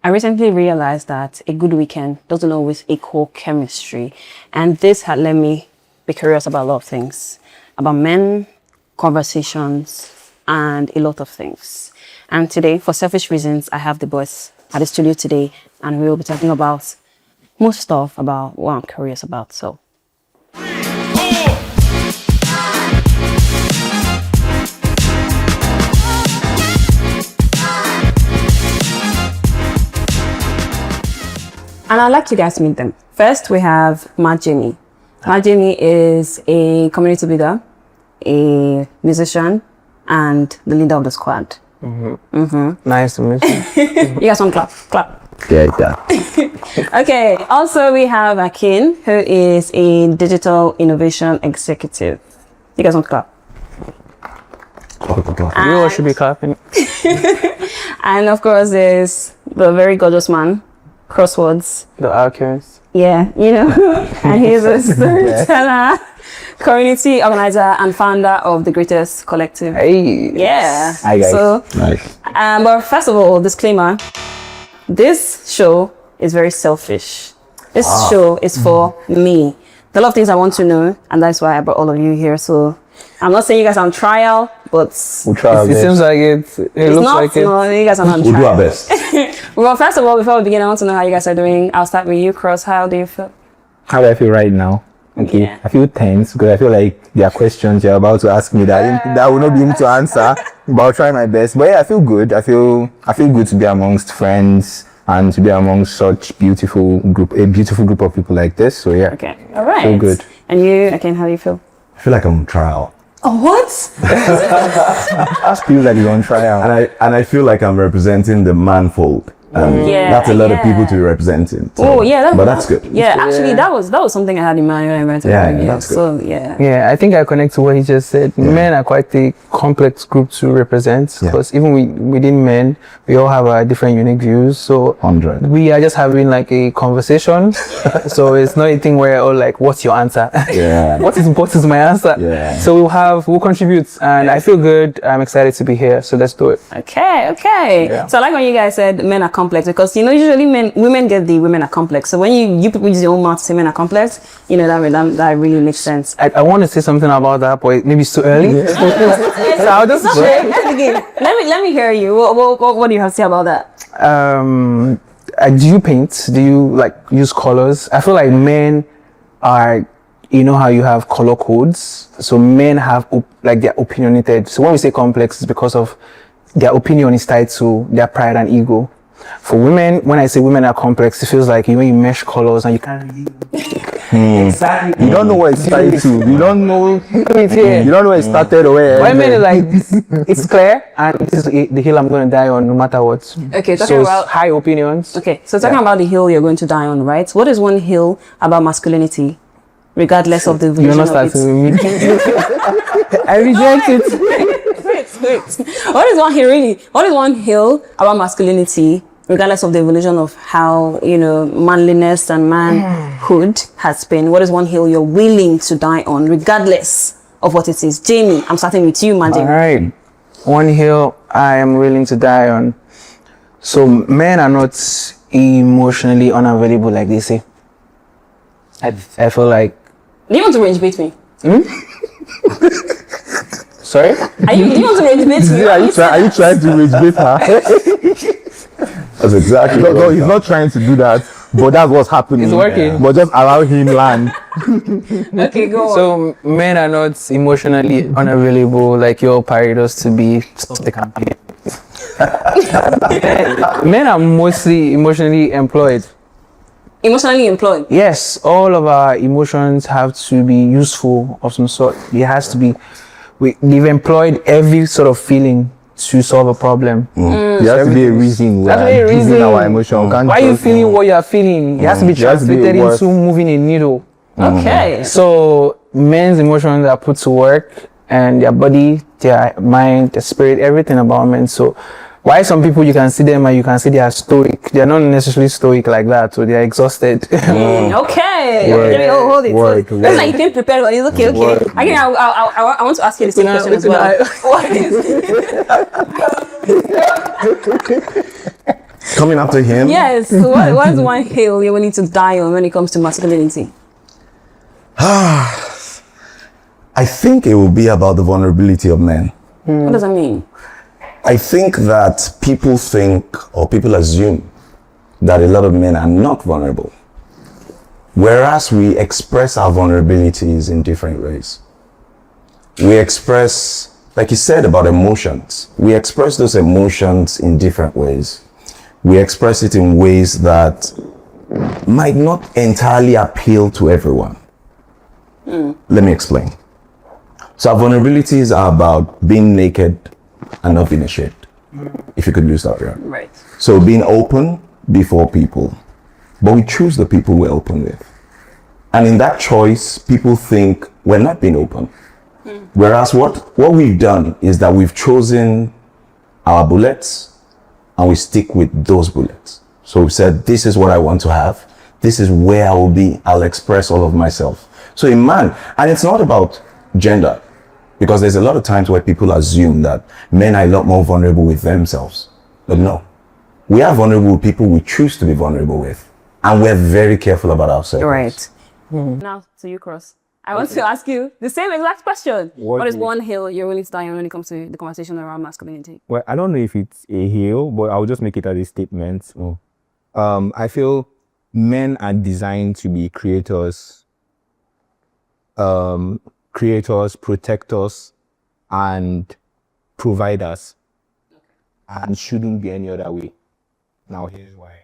I recently realized that a good weekend doesn't always equal chemistry. And this had led me be curious about a lot of things. About men, conversations, and a lot of things. And today, for selfish reasons, I have the boys at the studio today, and we will be talking about most stuff about what I'm curious about. So. And I'd like you guys to meet them. First, we have Marjani. Marjani is a community leader, a musician, and the leader of the squad. Nice to meet you. You guys want to clap? Yeah. Okay, also we have Akin, who is a digital innovation executive. You guys want to clap? You all should be clapping. And of course, there's the very gorgeous man, Crosswords. The Alchemist. Yeah, and he's a storyteller, community organizer, and founder of the Greatest Collective. Hey. Yeah. Hi guys. So, Nice. but first of all, disclaimer: this show is very selfish. This show is for me. There are a lot of things I want to know, and that's why I brought all of you here. So, I'm not saying you guys are on trial, but We'll try our It best. seems like it. It looks not. like it. No, you guys are not on We'll do trial. our best. Well, first of all, before we begin, I want to know how you guys are doing. I'll start with you, Cross. How do you feel? How do I feel right now? Okay, Yeah. I feel tense because I feel like there are questions you're about to ask me that I will not be able to answer, but I'll try my best. But yeah, I feel good. I feel good to be amongst friends and to be amongst such a beautiful group of people like this. So yeah, Okay. All right. feel good. And you, Akin, how do you feel? I feel like I'm on trial, Oh, what? Feel like you're on trial. and I feel like I'm representing the manfold. Yeah, That's a lot of yeah. people to be representing. So, Oh, yeah. but that's good. Yeah, actually, that was something I had in mind when I went to Yeah, the video. that's good. So, yeah. Yeah, I think I connect to what he just said. Men are quite a complex group to represent because even within men, we all have our different unique views. So 100. we are just having like a conversation. So it's not a thing where, what's your answer? Yeah. What is important is my answer. Yeah. So we'll contribute, and I feel good. I'm excited to be here. So let's do it. Okay. Yeah. So I like when you guys said men are complex because, usually women get the women are complex. So when you people use your own mouth to say men are complex, that really makes sense. I want to say something about that, but maybe it's too early. So I'll just Let's begin. Let me hear you. What do you have to say about that? do you paint? Do you use colors? I feel like men are, how you have color codes. So men have they're opinionated. So when we say complex, it's because of their opinion is tied to their pride and ego. For women, when I say women are complex, it feels like you mesh colors and you can't really exactly. You don't know where it's tied to. You don't know. You don't know where it started or where. Women is like it's clear, and this is the hill I'm going to die on no matter what. Okay, talking so about high opinions. Okay, so talking about the hill you're going to die on, right? What is one hill about masculinity, regardless of the You're version not of starting it? with me. I reject it. Wait. What is one hill about masculinity, regardless of the evolution of how, manliness and manhood has been? What is one hill you're willing to die on, regardless of what it is? Jamie, I'm starting with you, man. All right. One hill I am willing to die on. So men are not emotionally unavailable like they say. I feel like. Do you want to rage bait me? Sorry? Do you want to rage bait me? Are you trying to rage bait her? That's exactly No, he's not trying to do that. But that's what's happening. It's working. But just allow him land. Okay, go on. So men are not emotionally unavailable like your parried us to be. The campaign. Men are mostly emotionally employed. Emotionally employed. Yes, all of our emotions have to be useful of some sort. It has to be. They've employed every sort of feeling to solve a problem. There has to be a reason That's the we're reason. using our emotion. Can't Why are you just- feeling what you are feeling? It has to be There has to be a translated word. into moving a needle. Okay. So men's emotions are put to work, and their body, their mind, their spirit, everything about men. So why some people you can see them and you can see they are stoic. They are not necessarily stoic like that, so they are exhausted. Okay. Word. Let me hold it. Word. That's like you came prepared, but it's okay. Word. Again, I want to ask you the same question as well. What is Coming after him? Yes. So what is one hill you're willing to die on when it comes to masculinity? I think it will be about the vulnerability of men. What does that mean? I think that people think or people assume that a lot of men are not vulnerable. Whereas we express our vulnerabilities in different ways. We express, like you said about emotions, we express those emotions in different ways. We express it in ways that might not entirely appeal to everyone. Let me explain. So our vulnerabilities are about being naked and not being ashamed, if you could use that word. Right. So being open before people, but we choose the people we're open with. And in that choice, people think we're not being open. Whereas what we've done is that we've chosen our bullets and we stick with those bullets. So we've said, this is what I want to have. This is where I will be. I'll express all of myself. So a man, and it's not about gender, because there's a lot of times where people assume that men are a lot more vulnerable with themselves. But no, we are vulnerable with people we choose to be vulnerable with. And we're very careful about ourselves. Right. Now to you, Cross. I want to ask you the same exact question. What is one hill you're willing to die on when it comes to the conversation around masculinity? Well, I don't know if it's a hill, but I'll just make it as a statement. I feel men are designed to be creators, protectors, and providers, and shouldn't be any other way. Now here's why.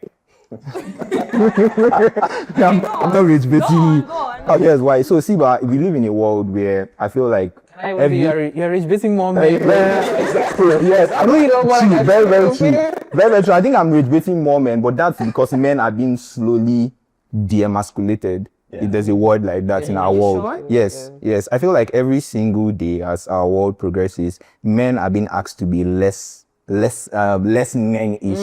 I'm not rich betting. Oh, here's why. So see, but we live in a world where I feel like You're rich betting more men. yes, I know you don't want to. Very, very true. Very, very true. I think I'm rich betting more men, but that's because men are being slowly de-emasculated. If there's a word like that in our world. Sure? Yes. I feel like every single day as our world progresses, men are being asked to be less men-ish.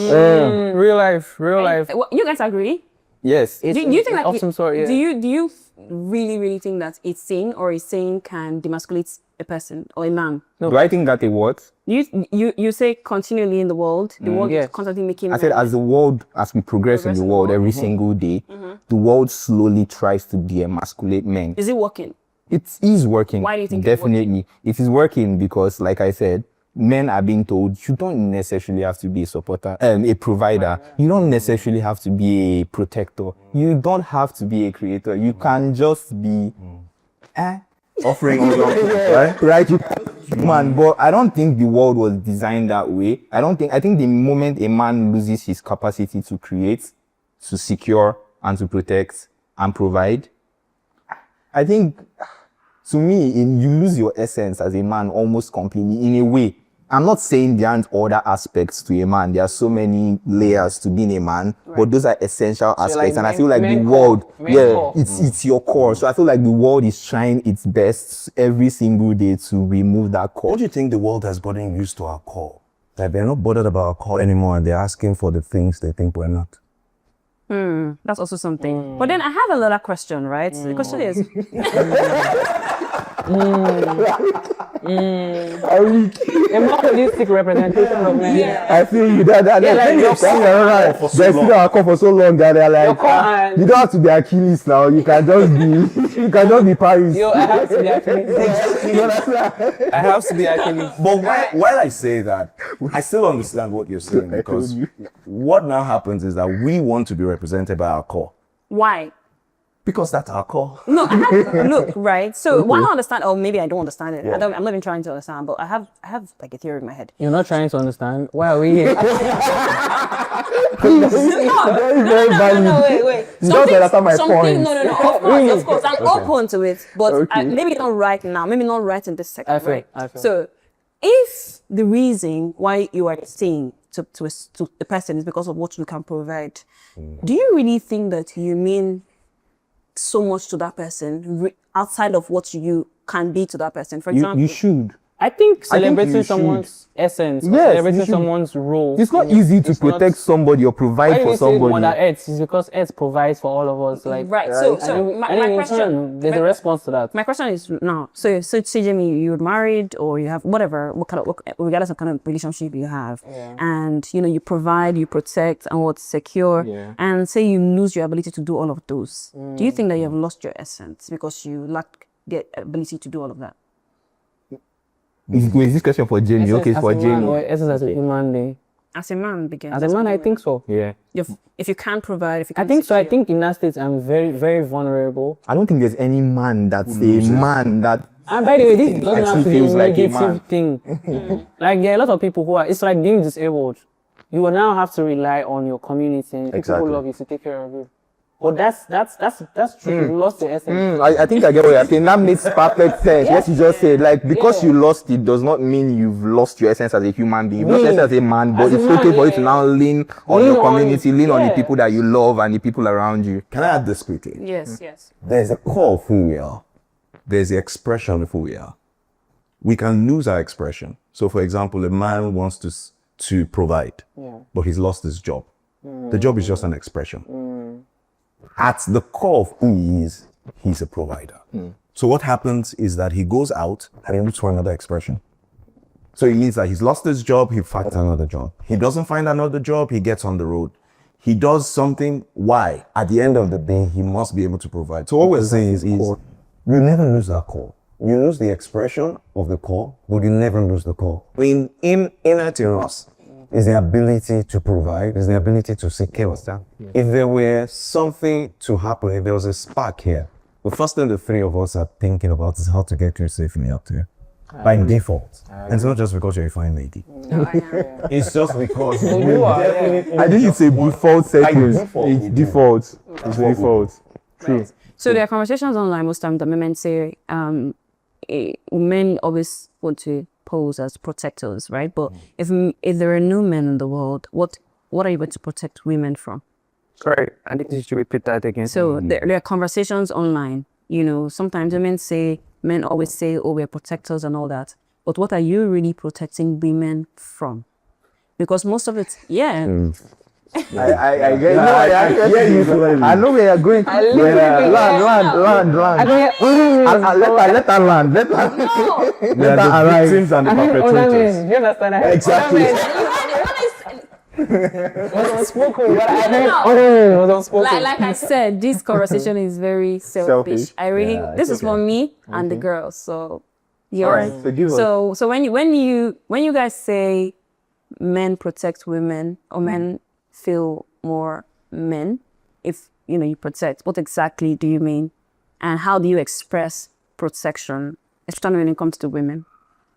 Real life. You guys agree? Yes. Do you think of some sort, yeah. Do you really think that a saying or a saying can demasculate a person or a man? Do I think that a what? You say continually in the world, the world is constantly making. I said as we progress in the world every single day, the world slowly tries to de-emasculate men. Is it working? It is working. Why do you think definitely it is working? Because like I said, men are being told you don't necessarily have to be a supporter and a provider. You don't necessarily have to be a protector. You don't have to be a creator. You can just be Offering right? right. You man, but I don't think the world was designed that way. I think the moment a man loses his capacity to create, to secure, and to protect and provide, I think to me, you lose your essence as a man almost completely in a way. I'm not saying there aren't other aspects to a man. There are so many layers to being a man, but those are essential aspects. And I feel like the world, it's your core. So I feel like the world is trying its best every single day to remove that core. Don't you think the world has gotten used to our core? Like they're not bothered about our core anymore and they're asking for the things they think we're not. That's also something. But then I have another question, right? The question is... A more holistic representation of men. I feel you that they're still our core for so long that they're like, you don't have to be Achilles now. You can just be Paris. Yo, I have to be Achilles. I have to be Achilles. But while I say that, I still understand what you're saying because what now happens is that we want to be represented by our core. Why? Because that's our core. No, look, right? So what I understand, or maybe I don't understand it. I'm not even trying to understand, but I have like a theory in my head. You're not trying to understand? Why are we here? No, wait. Something, no. Of course. I'm open to it, but maybe not right now. Maybe not right in this second, right? I feel. So, if the reason why you are saying to the person is because of what you can provide, do you really think that you mean so much to that person outside of what you can be to that person? For example, You should. I think I think celebrating you someone's essence, or Yes, celebrating you should. someone's role. It's not easy to It's not- protect somebody or Why provide do for we say Mother somebody. Earth? It's because Earth provides for all of us. Like Right. So and my in question. turn, there's a response to that. My question is now. So say Jamie, you're married or you have whatever, regardless of kind of relationship you have, and you provide, you protect, and what's secure. Yeah. And say you lose your ability to do all of those. Do you think that you have lost your essence because you lack the ability to do all of that? Is this question for Jamie? Okay, it's for Jamie. Essence as a human being. As a man, because As a man, I think so. Yeah. if you can't provide, if you I can't think so. I secure- think in that state, I'm very, very vulnerable. I don't think there's any man that's a man that And by the way, this doesn't have to be a feels like a man. negative thing. Like there are a lot of people who are. It's like being disabled. You will now have to rely on your community and people Exactly. who love you to take care of you. But that's true. You lost the essence. I think I get what you're saying. That makes perfect sense. What you just said, like because you lost it does not mean you've lost your essence as a human being. You've lost your essence as a man, but As a it's man, okay for you to yeah. now lean on Lean your on community, it, lean on the yeah. people that you love and the people around you. Can I add this quickly? Yes. There's a core of who we are. There's the expression of who we are. We can lose our expression. So, for example, a man wants to provide, but he's lost his job. The job is just an expression. At the core of who he is, he's a provider. So what happens is that he goes out and he looks for another expression. So it means that he's lost his job, he finds another job. He doesn't find another job, he gets on the road. He does something. Why? At the end of the day, he must be able to provide. So what we're saying is you never lose that core. You lose the expression of the core, but you never lose the core. Innate in us is the ability to provide, is the ability to seek care. If there were something to happen, if there was a spark here, the first thing the three of us are thinking about is how to get you safely out there. By default. And it's not just because you're a fine lady. It's just because you are. I think it's a default setting. default. It's default. It's default. True. So there are conversations online most times that women say, men always want to pose as protectors, right? But if there are no men in the world, what are you going to protect women from? Sorry, I think you should repeat that again. So there are conversations online. Sometimes men always say, "Oh, we're protectors" and all that. But what are you really protecting women from? Because most of it, I get I know where you're going. Land. Let her land. Let her arrive. Victims and the perpetrators. You understand? Exactly. Was unspoken, but I heard. Was unspoken. like I said, this conversation is very selfish. Selfish. This is for me and the girls. So yeah. All right. So give us. So when you guys say men protect women or men feel more men, if you protect, what exactly do you mean, and how do you express protection, especially when it comes to women?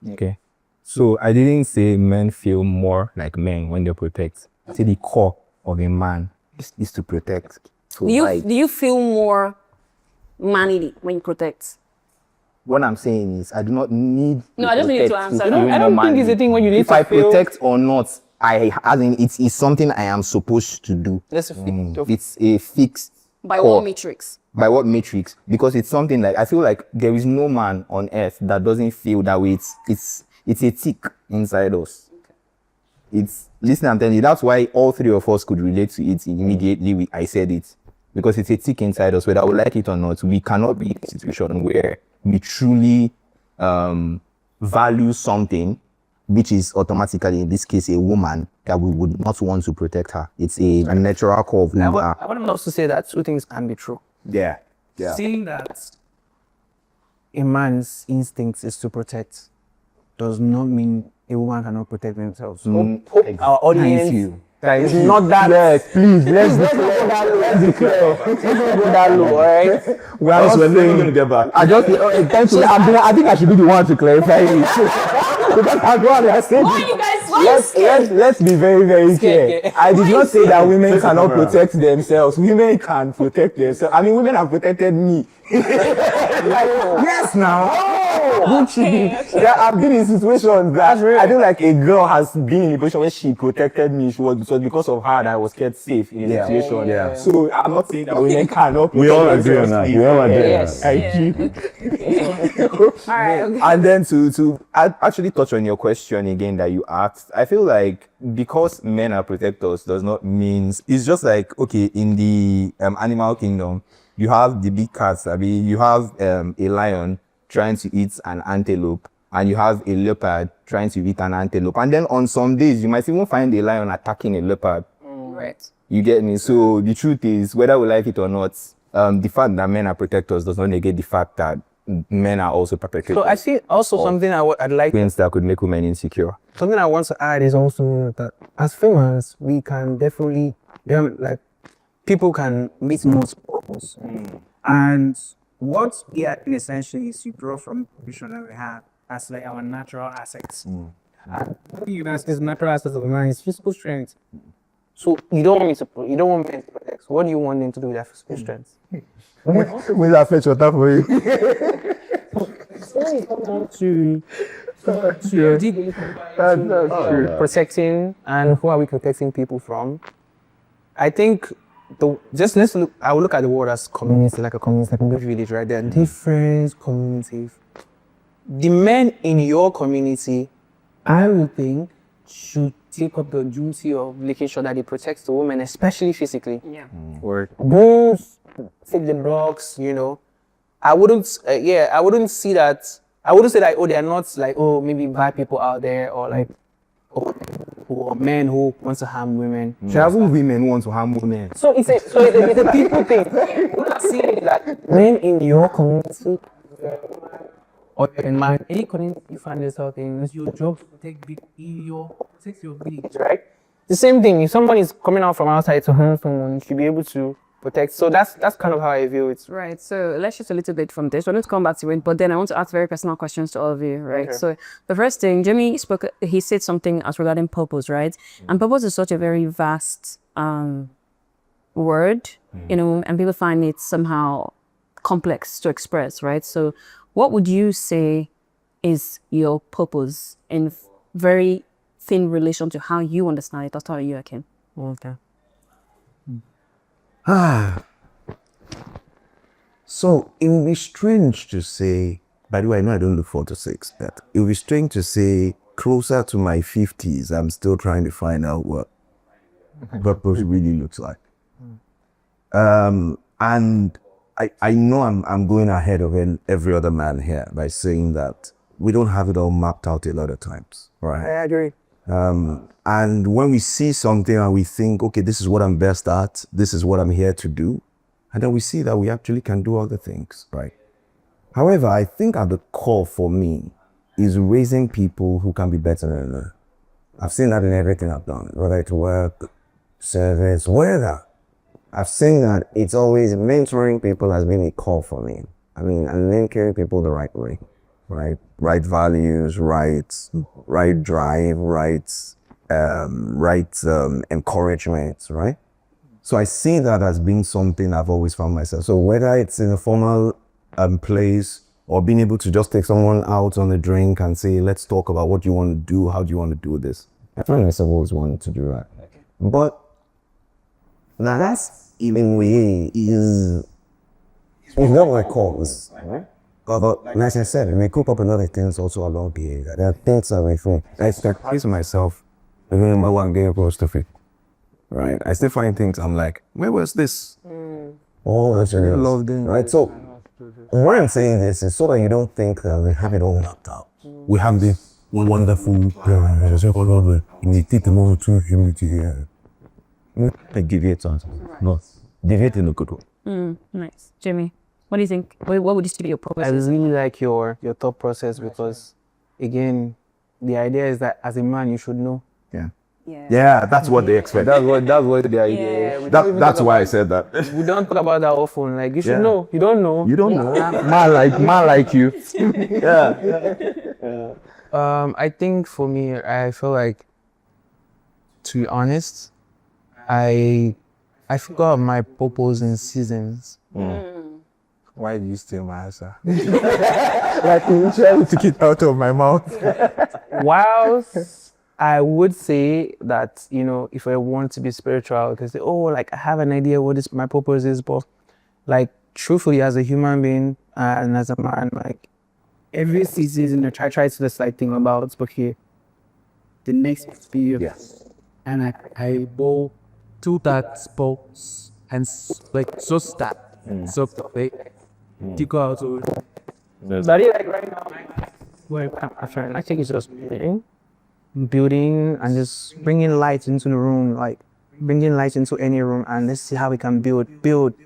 Okay. So I didn't say men feel more like men when they protect. I say the core of a man is to protect. Do you feel more manly when you protect? What I'm saying is, I do not need. No, I just need you to answer. I don't think it's a thing when you need If to I feel. protect or not, it's something I am supposed to do. Let's feel. It's a fixed. By core. what matrix? By what matrix? Because it's something like I feel like there is no man on earth that doesn't feel that way. It's a tick inside us. Listen, I'm telling you, that's why all three of us could relate to it immediately. I said it because it's a tick inside us, whether I would like it or not. We cannot be in a situation where we truly value something, which is automatically, in this case, a woman, that we would not want to protect her. It's a natural core of who we are. I want also say that two things can be true. Yeah. Seeing that a man's instinct is to protect does not mean a woman cannot protect themselves. Hope our audience is not that. Yes, please, let's be clear. Let's not go that low, alright? We're never going to get back. I think I should be the one to clarify it. Because I'm the one that said it. Let's be very, very clear. I did not say that women cannot protect themselves. Women can protect themselves. I mean, women have protected me. Yes, now. Yeah, I've been in situations that I think like a girl has been in a position where she protected me. It was because of her that I was kept safe in a situation. Yeah. So I'm not saying that women cannot protect We all agree on that. We all agree on that. Thank you. All right. Okay. And then to I actually touch on your question again that you asked. I feel like because men are protectors does not mean it's just like okay in the animal kingdom you have the big cats. I mean you have a lion trying to eat an antelope and you have a leopard trying to eat an antelope, and then on some days you might even find a lion attacking a leopard. Right. You get me? So the truth is, whether we like it or not, the fact that men are protectors does not negate the fact that men are also protectors. So I see also something I'd like Things that could make women insecure. something I want to add is also that as females, we can definitely, like, people can meet multiple purpose. And what we are in essentially is you draw from the vision that we have as like our natural assets. And what you ask is natural assets of a man is physical strength. So you don't want men to protect. So what do you want them to do with their physical strength? Will that fetch water for you? Protecting, and who are we protecting people from? I think I will look at the world as community, like a community, like a village, right? There are different communities. The men in your community, I would think, should take up the duty of making sure that they protect the women, especially physically. Yeah. Bulls, take the blocks, you know. I wouldn't see that. I wouldn't say that, oh, they're not like, oh, maybe bad people out there or like, or men who want to harm women. Travel women want to harm women. So it's a people thing. You can see that men in your community or in any community you find yourself in, it's your job to protect your village, right? The same thing. If someone is coming out from outside to harm someone, you should be able to protect. So that's kind of how I view it. Right. So let's shift a little bit from this. We're going to come back to it, but then I want to ask very personal questions to all of you, right? Okay. So the first thing, Jimmy he said something as regarding purpose, right? And purpose is such a very vast word, you know, and people find it somehow complex to express, right? So what would you say is your purpose in very thin relation to how you understand it? I'll start with you, Akin. Okay. So it will be strange to say, by the way, I know I don't look 4 to 6, but it will be strange to say closer to my 50s, I'm still trying to find out what purpose really looks like. And I know I'm going ahead of every other man here by saying that we don't have it all mapped out a lot of times, right? I agree. And when we see something and we think, okay, this is what I'm best at, this is what I'm here to do, and then we see that we actually can do other things, right? However, I think at the core for me is raising people who can be better than me. I've seen that in everything I've done, whether it's work, service, whether. I've seen that it's always mentoring people has been a core for me. I mean, and linking people the right way. Right values, right drive, right encouragement, right? So I see that as being something I've always found myself. So whether it's in a formal place or being able to just take someone out on a drink and say, let's talk about what you want to do, how do you want to do this? I find myself always wanted to do that. But now that's even way is not my cause, right? But like I said, it may cook up another things also along behavior. There are things that I think I start praising myself even when I'm getting close to it. Right? I still find things I'm like, where was this? Oh, that's really loved it. Right? So why I'm saying this is so that you don't think that we have it all mapped out. We have this wonderful we take them over to humility here. I deviate on no. Deviate in a good way. Nice. Jimmy, what do you think? What would this be your purpose? I really like your thought process because, again, the idea is that as a man you should know. Yeah, that's what they expect. That's what the idea is. That's why I said that. We don't talk about that often. Like, you should know. You don't know. You don't know. Man like you. Yeah. I think for me, I feel like, to be honest, I forgot my purpose in seasons. Why do you steal my answer? Like you trying to get out of my mouth. Whilst I would say that, you know, if I want to be spiritual, because say, oh, like I have an idea what my purpose is, but like truthfully as a human being and as a man, like every season I try to just like think about okay, the next period. Yes. And I go to that sports and like so start so like to go out to But like right now, I think it's just building and just bringing light into the room, like bringing light into any room, and let's see how we can build.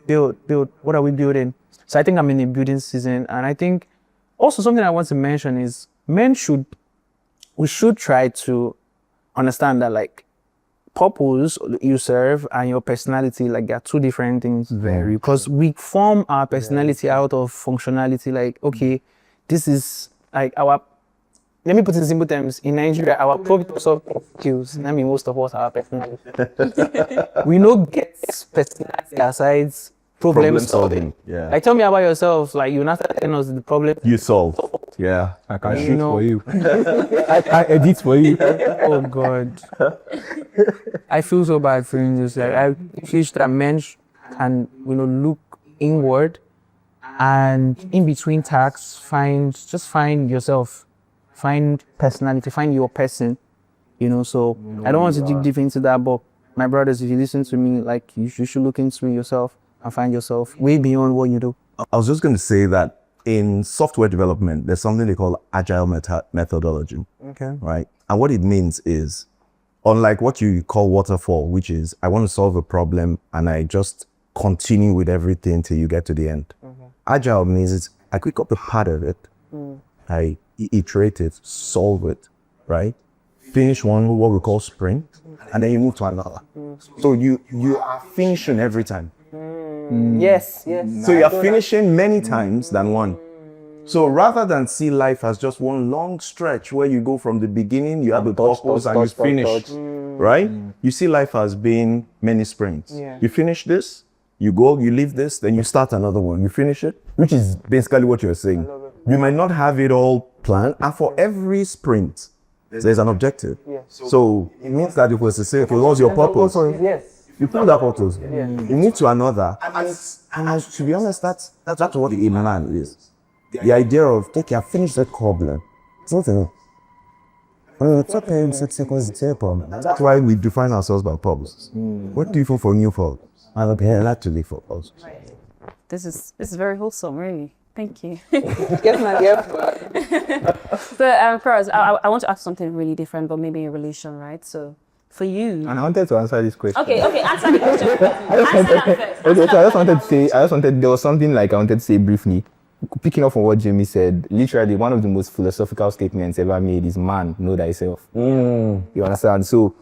What are we building? So I think I'm in a building season, and I think also something I want to mention is we should try to understand that like purpose you serve and your personality, like they're two different things. Very, because we form our personality out of functionality. Like, okay, this is like our. Let me put it in simple terms. In Nigeria, our problem-solving skills. I mean, most of us are personality. We know get personality aside problem solving. Yeah. Like, tell me about yourself. Like, you not telling us the problem. You solve. Yeah. I can You shoot know- for you. I can edit for you. Oh God. I feel so bad for you. Just like I wish that men can, look inward and in between tasks find yourself, find personality, find your person. So I don't want to dig deep into that, but my brothers, if you listen to me, like you should look into yourself and find yourself way beyond what you do. I was just going to say that in software development, there's something they call agile methodology. Okay. Right? And what it means is, unlike what you call waterfall, which is I want to solve a problem and I just continue with everything till you get to the end. Agile means it's, I pick up a part of it, I iterate it, solve it, right? Finish one, what we call sprint, and then you move to another. So you are finishing every time. Yes. So you are finishing many times than one. So rather than see life as just one long stretch where you go from the beginning, you have a purpose and you finish, right? You see life as being many sprints. Yeah. You finish this, you go, you leave this, then you start another one. You finish it, which is basically what you're saying. You might not have it all planned, and for every sprint, there's an objective. So it means that if it was to say, okay, what's your purpose? Yes. You pull that photos, you move to another, and to be honest, that's what the man is. The idea of, okay, I finished that problem. It's not enough. It's okay, in 6 seconds, it's a problem. That's why we define ourselves by purposes. What do you feel for new purpose? I look here, that to live for purpose. This is very wholesome, really. Thank you. Get my earphone. So, Cross, I want to ask something really different, but maybe in relation, right? So, for you. And I wanted to answer this question. Okay, answer the question. Answer that first. Okay, so I just wanted, there was something like I wanted to say briefly. Picking up on what Jamie said, literally one of the most philosophical statements ever made is man, know thyself. You understand? So,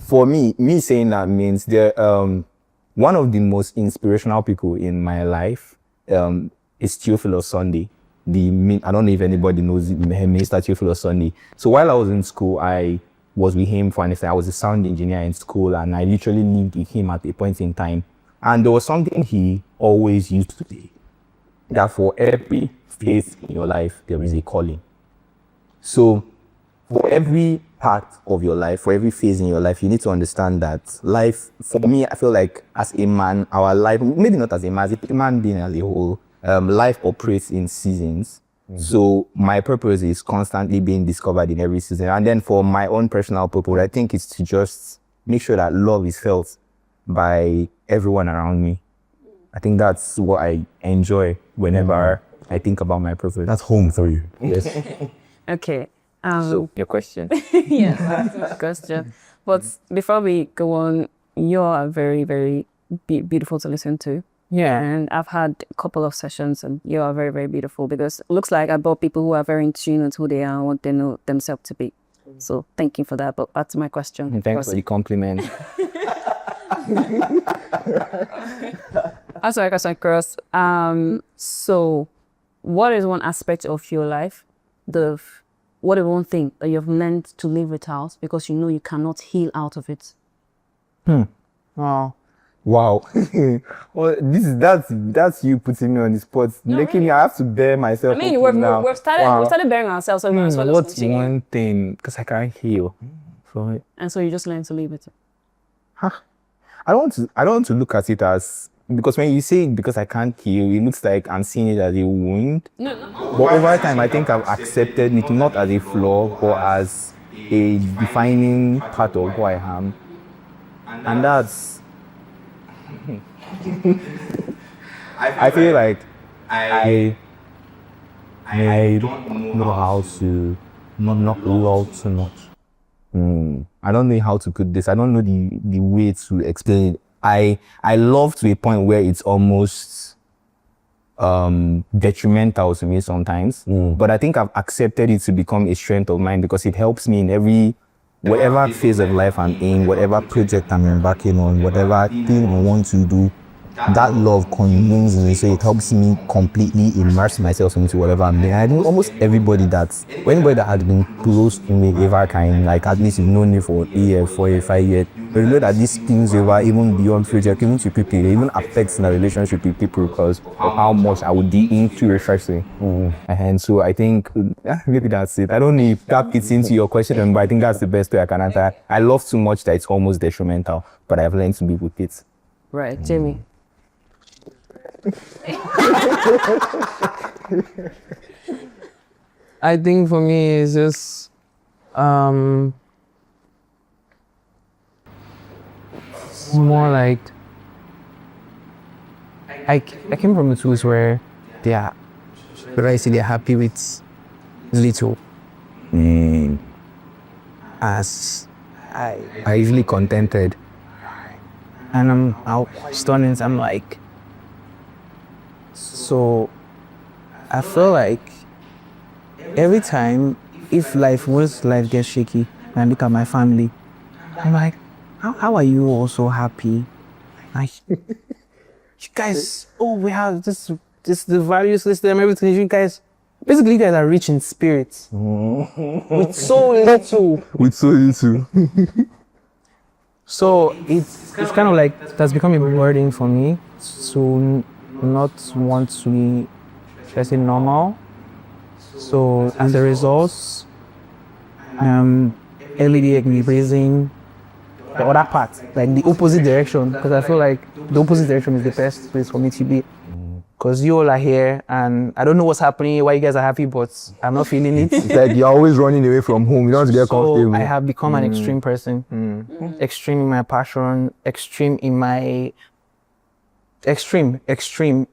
for me saying that means one of the most inspirational people in my life is Theophilus Sunday. I don't know if anybody knows Mr. Theophilus Sunday. So while I was in school, I was with him for an extent. I was a sound engineer in school, and I literally lived with him at a point in time. And there was something he always used to say, that for every phase in your life, there is a calling. So for every part of your life, for every phase in your life, you need to understand that life, for me, I feel like as a man, our life, maybe not as a man, as a man being as a whole, life operates in seasons. So my purpose is constantly being discovered in every season. And then for my own personal purpose, I think it's to just make sure that love is felt by everyone around me. I think that's what I enjoy whenever I think about my purpose. That's home for you. Yes. Okay. So your question. Yeah, question. But before we go on, you are very, very beautiful to listen to. Yeah. And I've had a couple of sessions, and you are very, very beautiful, because it looks like I brought people who are very in tune with who they are and what they know themselves to be. So thank you for that. But back to my question. Thanks for the compliment. That's my question, Cross. So what is one aspect of your life, what is one thing that you've learned to live without because you know you cannot heal out of it? Oh. Wow. Well, that's you putting me on the spot. Making me, I have to bear myself. I mean, up we've now. started bearing ourselves. So we might as well just What's continue. one thing? Because I can't heal. So And so you just learn to live with it. I don't want to look at it as because when you say because I can't heal, it looks like I'm seeing it as a wound. But over time, I think I've accepted it not as a flaw, but as a defining part of who I am. And that's. I feel like I don't know how to not love too much. I don't know how to put this. I don't know the way to explain it. I love to a point where it's almost detrimental to me sometimes. But I think I've accepted it to become a strength of mine because it helps me in whatever phase of life I'm in, whatever project I'm embarking on, whatever thing I want to do. That love consumes me, so it helps me completely immerse myself into whatever I'm doing. I think almost anybody that has been close to me ever kind, like at least you've known me for a year, 4 years, 5 years, but you know that these things over, even beyond project, even to people, it even affects the relationship with people because of how much I would dig into refreshing. And so I think maybe that's it. I don't know if that fits into your question, but I think that's the best way I can answer. I love too much that it's almost detrimental, but I've learned to be with it. Right, Jamie. I think for me it's just more like I came from a tools where they're happy with little. As I usually contented. And I'm out students, I'm like, so I feel like every time if life gets shaky and I look at my family, I'm like, how are you all so happy? Like, you guys, we have this the value system, everything. You guys are rich in spirit. With so little. So it's kind of like that's become a burden for me to not want to be, let's say, normal. So as a result, early raising the other part, like the opposite direction, because I feel like the opposite direction is the best place for me to be. Because you all are here and I don't know what's happening, why you guys are happy, but I'm not feeling it. It's like you're always running away from home. You don't want to get comfortable. I have become an extreme person. Extreme in my passion, extreme in my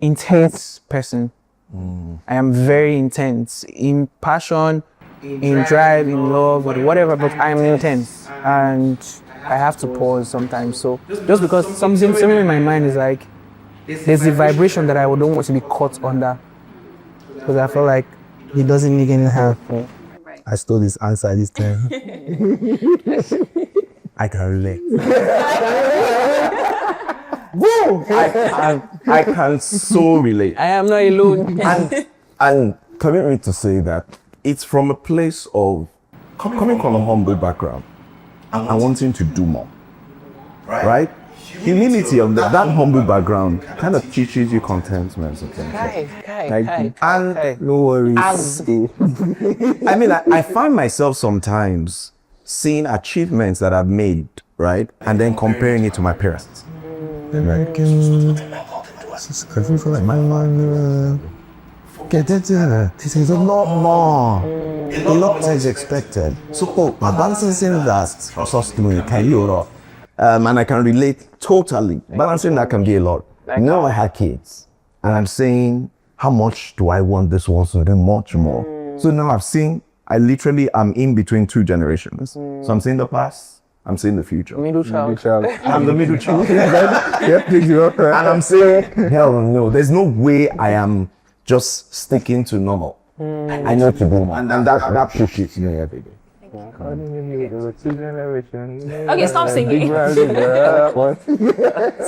intense person. I am very intense in passion, in drive, in love, whatever, but I'm intense and I have to pause sometimes. So just because something in my mind is like, there's a vibration that I don't want to be caught under because I feel like it doesn't make any help. I stole this answer this time. I can relate. Woo! I can so relate. I am not alone. And permit me to say that it's from a place of coming from a humble background and wanting to do more. Right? Humility of that humble background kind of teaches you contentment. And no worries. I mean, I find myself sometimes seeing achievements that I've made, right? And then comparing it to my parents. Right? This is a lot more. A lot more is expected. So, my balancing that sustainable can you and I can relate totally. Balancing that can be a lot. Now I had kids, and I'm saying, how much do I want this one? So then much more. So now I literally am in between two generations. So I'm seeing the past, I'm seeing the future. Middle child. I'm the middle child. And I'm saying, hell no, there's no way I am just sticking to normal. I know to do more. And that pushes me every day. Okay, stop singing.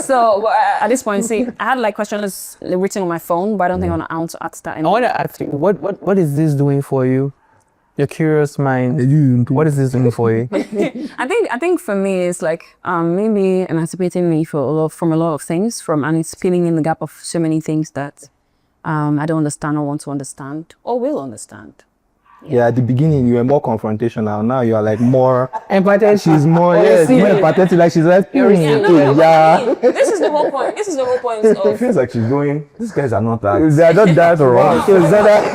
So at this point, see, I had like questions written on my phone, but I don't think I want to ask that I want to ask you, what is this doing for you? Your curious mind. What is this doing for you? I think for me, it's like maybe emancipating me from a lot of things, and it's filling in the gap of so many things that I don't understand or want to understand or will understand. Yeah, at the beginning you were more confrontational. Now you are like more Empathetic. She's more more empathetic. Like she's like, Yeah. This is the whole point. This is the whole point It of. feels like she's going, these guys are not that. they're not that wrong. So is that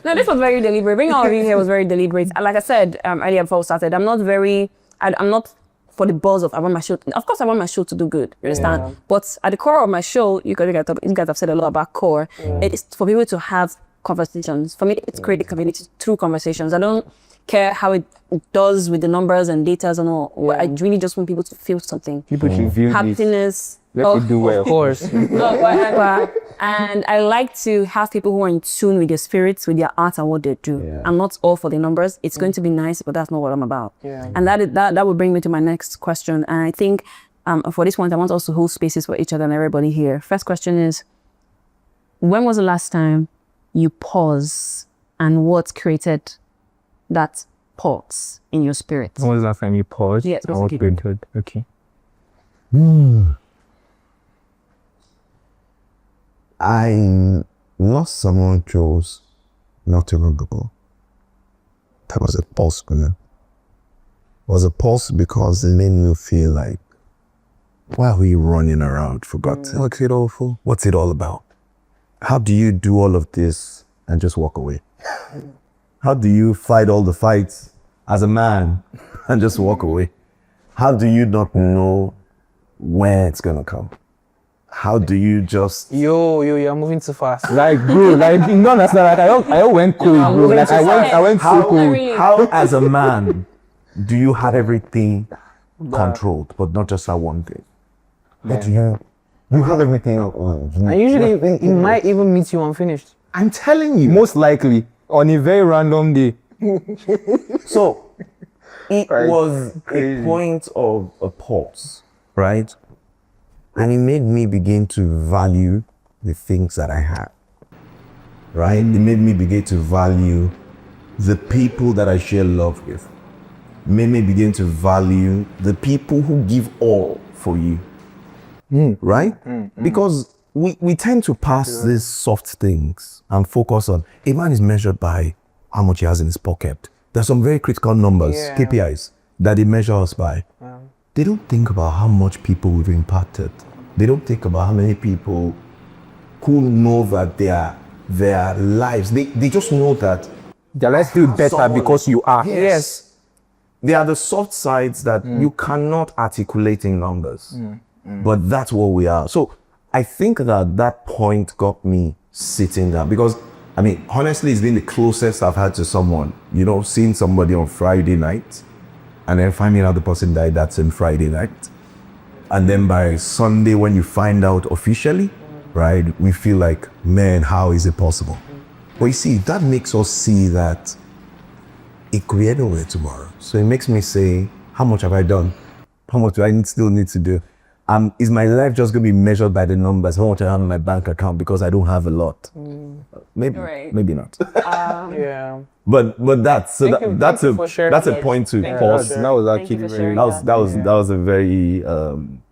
No, this was very deliberate. Bringing all of you here was very deliberate. And like I said earlier before we started, I'm not for the buzz of I want my show. Of course, I want my show to do good. You understand? Yeah. But at the core of my show, you guys have said a lot about core. Yeah. It is for people to have conversations. For me, it's create a community through conversations. I don't care how it does with the numbers and data and all. Yeah. I really just want people to feel something. People should feel happiness. Let me do well. Of course. Whatever. And I like to have people who are in tune with their spirits, with their art and what they do. Yeah. I'm not all for the numbers. It's going to be nice, but that's not what I'm about. Yeah. And that will bring me to my next question. And I think for this one, I want us to hold spaces for each other and everybody here. First question is, when was the last time you pause and what created that pause in your spirit? When was the last time you paused? Yes. Okay. I lost someone close not too long ago. That was a pulse, you know. It was a pulse because it made me feel like, why are we running around for God's sake? What's it all for? What's it all about? How do you do all of this and just walk away? How do you fight all the fights as a man and just walk away? How do you not know when it's gonna come? How do you just You're moving too fast. Like, bro, like you don't understand. Like I went cold, bro. Like I went so cold. how as a man do you have everything controlled, but not just that one thing? But you have everything. And usually it might even meet you unfinished. I'm telling you, most likely on a very random day. So it Right. was a point of a pause, right? And it made me begin to value the things that I had, right? It made me begin to value the people that I share love with. It made me begin to value the people who give all for you, right? Because we tend to pass these soft things and focus on, a man is measured by how much he has in his pocket. There's some very critical numbers, KPIs, that they measure us by. They don't think about how much people we've impacted. They don't think about how many people who know that their lives, they just know that Their life feel better someone- because you are. yes, they are the soft sides that you cannot articulate in numbers. But that's what we are. So I think that point got me sitting down because, I mean, honestly, it's been the closest I've had to someone, you know, seeing somebody on Friday night and then finding out the person died that same Friday night. And then by Sunday, when you find out officially, right, we feel like, man, how is it possible? But you see, that makes us see that it could be anywhere tomorrow. So it makes me say, how much have I done? How much do I still need to do? Is my life just going to be measured by the numbers? How much I have in my bank account because I don't have a lot? Maybe, Right. maybe not. Yeah. But that's so Thank you that's for sharing a that. point to Thank you pause. for That was Thank actually you for very. sharing That was a very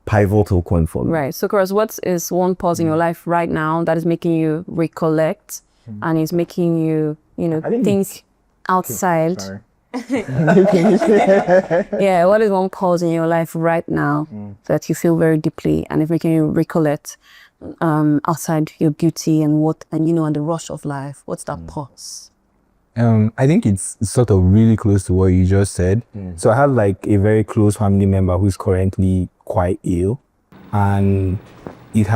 pivotal point for me. Right. So, Chorus, what is one pause in your life right now that is making you recollect and is making you, think outside? Sorry. Yeah. What is one pause in your life right now that you feel very deeply and is making you recollect outside your beauty and and the rush of life? What's that pause? I think it's sort of really close to what you just said. So I have like a very close family member who's currently quite ill, and it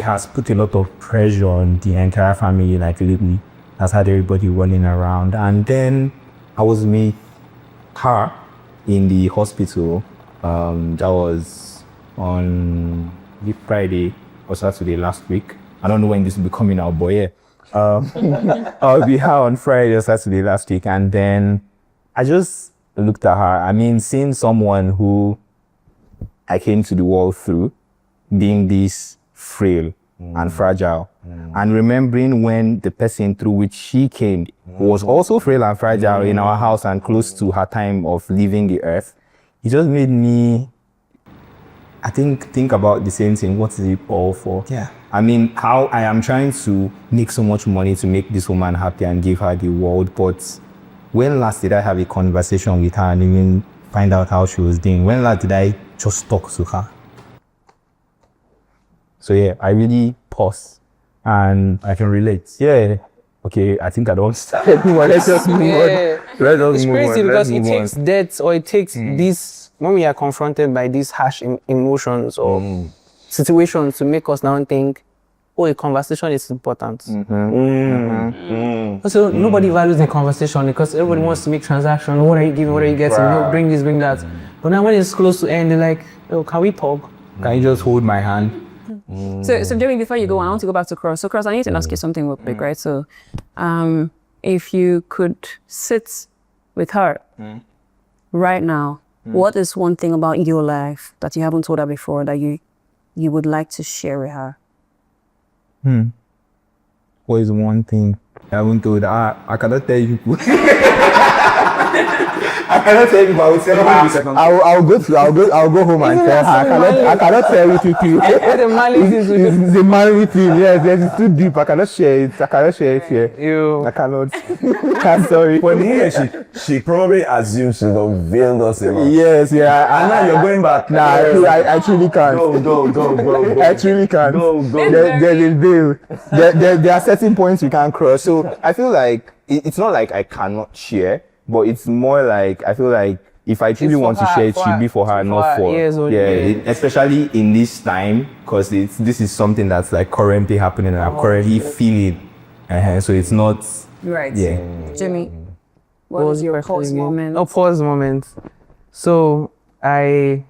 has put a lot of pressure on the entire family. Like literally, has had everybody running around. And then I was with her in the hospital. That was on the Friday or Saturday last week. I don't know when this will be coming out, but yeah. I'll be her on Friday or Saturday last week, and then I just looked at her. I mean, seeing someone who I came to the world through, being this frail and fragile, and remembering when the person through which she came was also frail and fragile in our house and close to her time of leaving the earth, it just made me think about the same thing. What is it all for? Yeah. I mean, how I am trying to make so much money to make this woman happy and give her the world, but when last did I have a conversation with her and even find out how she was doing? When last did I just talk to her? So yeah, I really pause and I can relate. yeah. Okay, I think I don't start anymore. Let's just move on. Let's just It's move crazy on. because Let's it move takes on. death or it takes this, when we are confronted by these harsh emotions or situations to make us now think, oh, a conversation is important. So nobody values the conversation because everybody wants to make transactions. What are you giving? What are you getting? No, bring this, bring that. But now when it's close to end, they're like, oh, can we talk? Can you just hold my hand? So Jeremy, before you go on, I want to go back to Cross. So Cross, I need to ask you something real quick, right? So, if you could sit with her right now, what is one thing about your life that you haven't told her before that you would like to share with her? What is one thing I haven't told her? I cannot tell you. I cannot tell you, but I will tell her. I'll go home and tell her. I cannot tell you quickly. It's a manly thing. Yes, it's too deep. I cannot share it. Here. I cannot. I'm sorry. For me, she probably assumes she's unveiled us a lot. Yes, yeah. And now you're going back. Nah, I truly can't. Go. I truly can't. Go. There's a veil. There are certain points you can't cross. So I feel like it's not like I cannot share, but it's more like I feel like if I truly want to share, it should be for her, not for especially in this time, because this is something that's like currently happening and I'm currently feeling. So it's not Right. yeah. Jimmy, what was your pause moment? Oh, pause moment. So I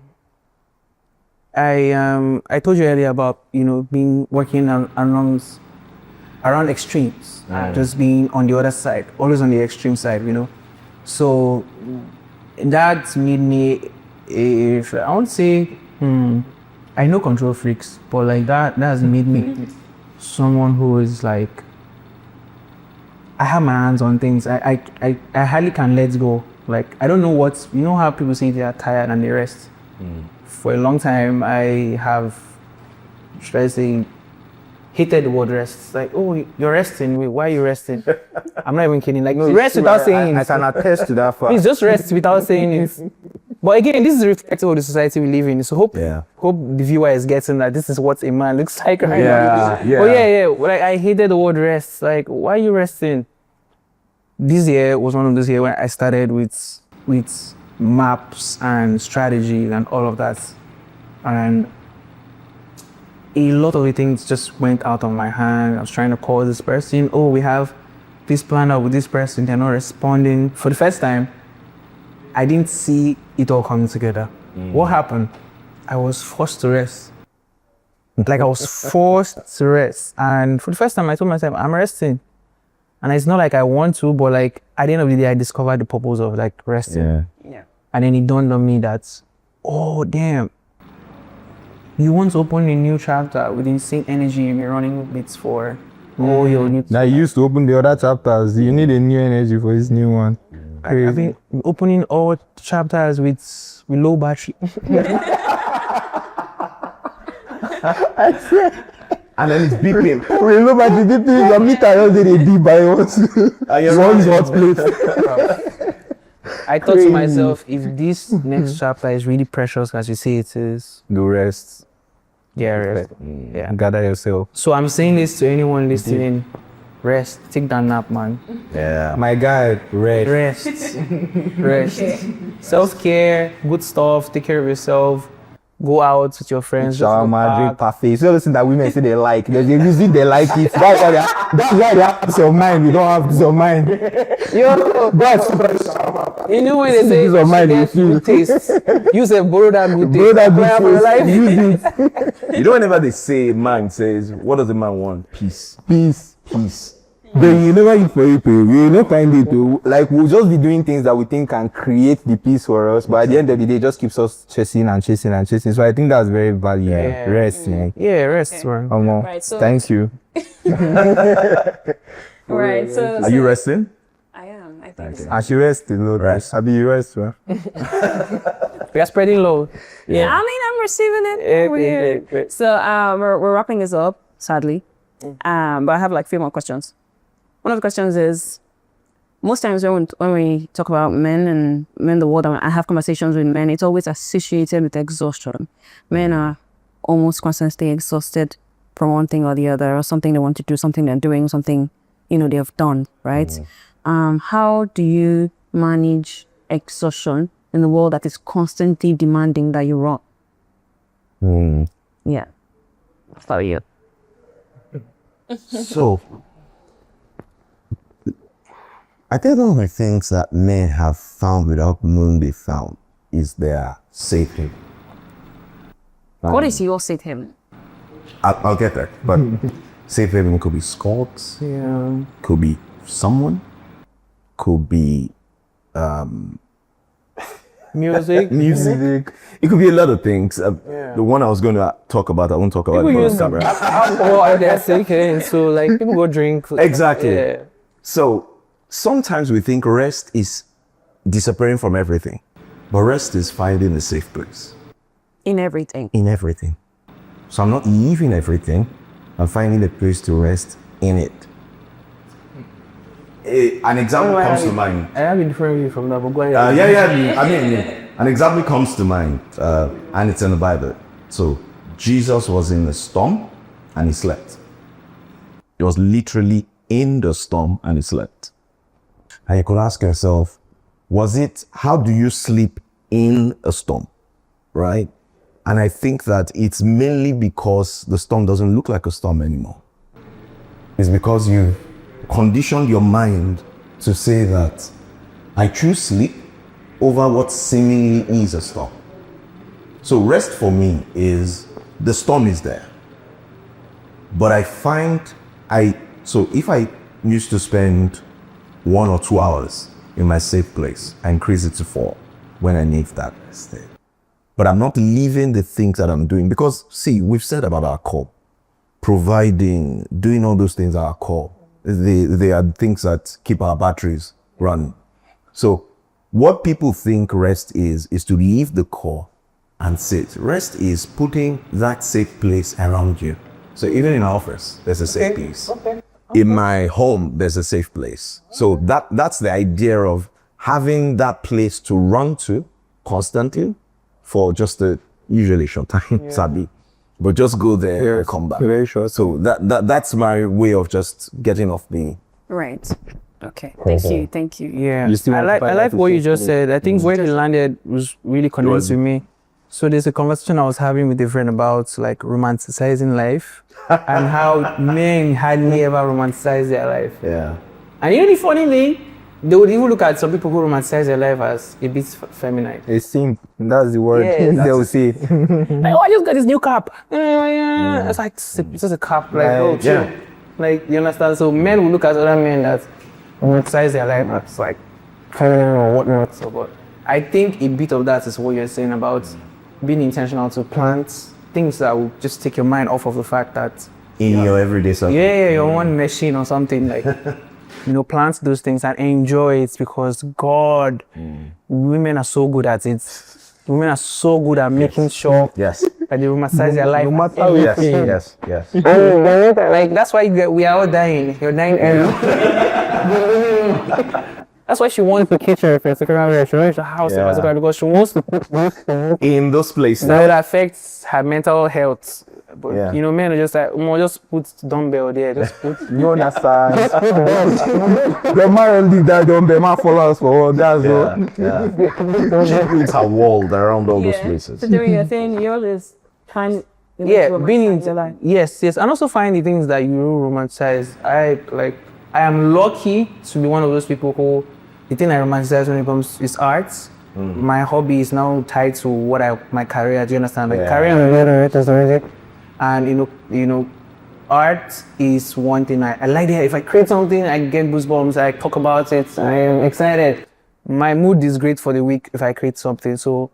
told you earlier about being working around extremes, just being on the other side, always on the extreme side, So that made me, if I won't say, I know control freaks, but like that has made me someone who is like, I have my hands on things. I hardly can let go. Like, I don't know how people say they are tired and they rest. For a long time, I have, should I say, hated the word rest. It's like, oh, you're resting. Wait, why are you resting? I'm not even kidding. Like, no, rest without saying I it. can attest to that fact. Please just rest without saying it. But again, this is reflective of the society we live in. So hope the viewer is getting that this is what a man looks like right now. But yeah. Like, I hated the word rest. Like, why are you resting? This year was one of those years when I started with maps and strategy and all of that. And a lot of the things just went out of my hand. I was trying to call this person. Oh, we have this plan out with this person. They're not responding. For the first time, I didn't see it all coming together. What happened? I was forced to rest. Like, I was forced to rest. And for the first time, I told myself, I'm resting. And it's not like I want to, but like at the end of the day, I discovered the purpose of like resting. Yeah. And then it dawned on me that, oh damn, you want to open a new chapter with insane energy you've been running bits for. Oh, your new. Now you used to open the other chapters. You need a new energy for this new one. I've been opening all chapters with low battery. I swear. And then it's beeping. We look at the beeping. Your meter just did a beep by one's hot plate. I thought to myself, if this next chapter is really precious as you say it is, Do rest. yeah, rest. Yeah. Gather yourself. So I'm saying this to anyone listening, rest, take that nap, man. Yeah. My guy, rest. Rest. Self-care, good stuff, take care of yourself, go out with your friends. Shawarma, drink parfait. So listen that women say they like. There's a reason they like it. That's why they have peace of mind. We don't have peace of mind. Yo, That's you know when they say Peace of mind, get you good taste, you say borrow that good taste. Bro, that Apply for your life. use it. You know, whenever they say man says, what does the man want? Peace. Peace. Peace. Then you never eat for it. We will not find it. Like, we'll just be doing things that we think can create the peace for us. But at the end of the day, it just keeps us chasing and chasing and chasing. So I think that's very valuable. Yeah. Rest. Yeah. Yeah, rest, man. Right, so- Thank you. Right. So Are you resting? I am. I think so. I should rest a lot. Rest. I be rest, man. We are spreading love. Yeah. I mean, I'm receiving it. over here. So we're wrapping this up, sadly. But I have like 3 more questions. One of the questions is, most times when we talk about men and men in the world, and I have conversations with men, it's always associated with exhaustion. Men are almost constantly exhausted from one thing or the other, or something they want to do, something they're doing, something, they have done, right? How do you manage exhaustion in the world that is constantly demanding that you run? Yeah. How are you? So, I think one of the things that men have found without knowing they found is their safe haven. What is your safe haven? I'll get there, but safe haven could be sports, could be someone, could be Music. music. It could be a lot of things. The one I was going to talk about, I won't talk about it on camera. Alcohol, they're sick, so like people go drink. Exactly. Yeah. So sometimes we think rest is disappearing from everything, but rest is finding a safe place In everything. in everything. So I'm not leaving everything, I'm finding a place to rest in it. An example comes to mind. I have a different view from that, but go ahead. I mean, an example comes to mind, and it's in the Bible. So Jesus was in a storm and he slept. He was literally in the storm and he slept. And you could ask yourself, how do you sleep in a storm, right? And I think that it's mainly because the storm doesn't look like a storm anymore. It's because you conditioned your mind to say that I choose sleep over what seemingly is a storm. So rest for me is the storm is there. But I find so if I used to spend 1 or 2 hours in my safe place, I increase it to 4 when I need that rest. But I'm not leaving the things that I'm doing because, see, we've said about our core. Providing, doing all those things are our core. They are things that keep our batteries running. So what people think rest is to leave the core and sit. Rest is putting that safe place around you. So even in our office, there's a safe place. In my home, there's a safe place. So that's the idea of having that place to run to constantly for just a usually short time, sadly. But just go there and come back. Very short. So that's my way of just getting off the... Right. Okay. Thank you. Yeah. You still I want to like find what out you just said. I think where you landed was really connects with me. So there's a conversation I was having with a friend about like romanticizing life and how men hardly ever romanticize their life. Yeah. And you know the funny thing, they would even look at some people who romanticize their life as a bit feminine. A simp. That's the word they will say. Like, oh, I just got this new cap. It's like, it's just a cap. Like, oh, chill. Yeah. Like, you understand? So men will look at other men that romanticize their life as like feminine or whatnot. So, but I think a bit of that is what you're saying about being intentional to plant things that will just take your mind off of the fact that In your everyday circle. you're one machine or something like plant those things and enjoy it because God, women are so good at it. Women are so good at making sure Yes. that they romanticize their life. No matter how Yes. you Yes. Yes. Like that's why we are all dying. You're dying early. That's why she wants the kitchen for second hour. She wants the house because she wants to put In those places. that affects her mental health. But Yeah. men are just like, just put dumbbell there. Just put. You understand? The man only that don't be man follow us for all that's all. It's a walled around all those places. So during your thing, yours is kind Being in yes, and also find the things that you romanticize. I am lucky to be one of those people who the thing I romanticize when it comes is art. My hobby is now tied to my career. Do you understand? Like career and art is one thing I like. If I create something, I get goosebumps. I talk about it. I am excited. My mood is great for the week if I create something. So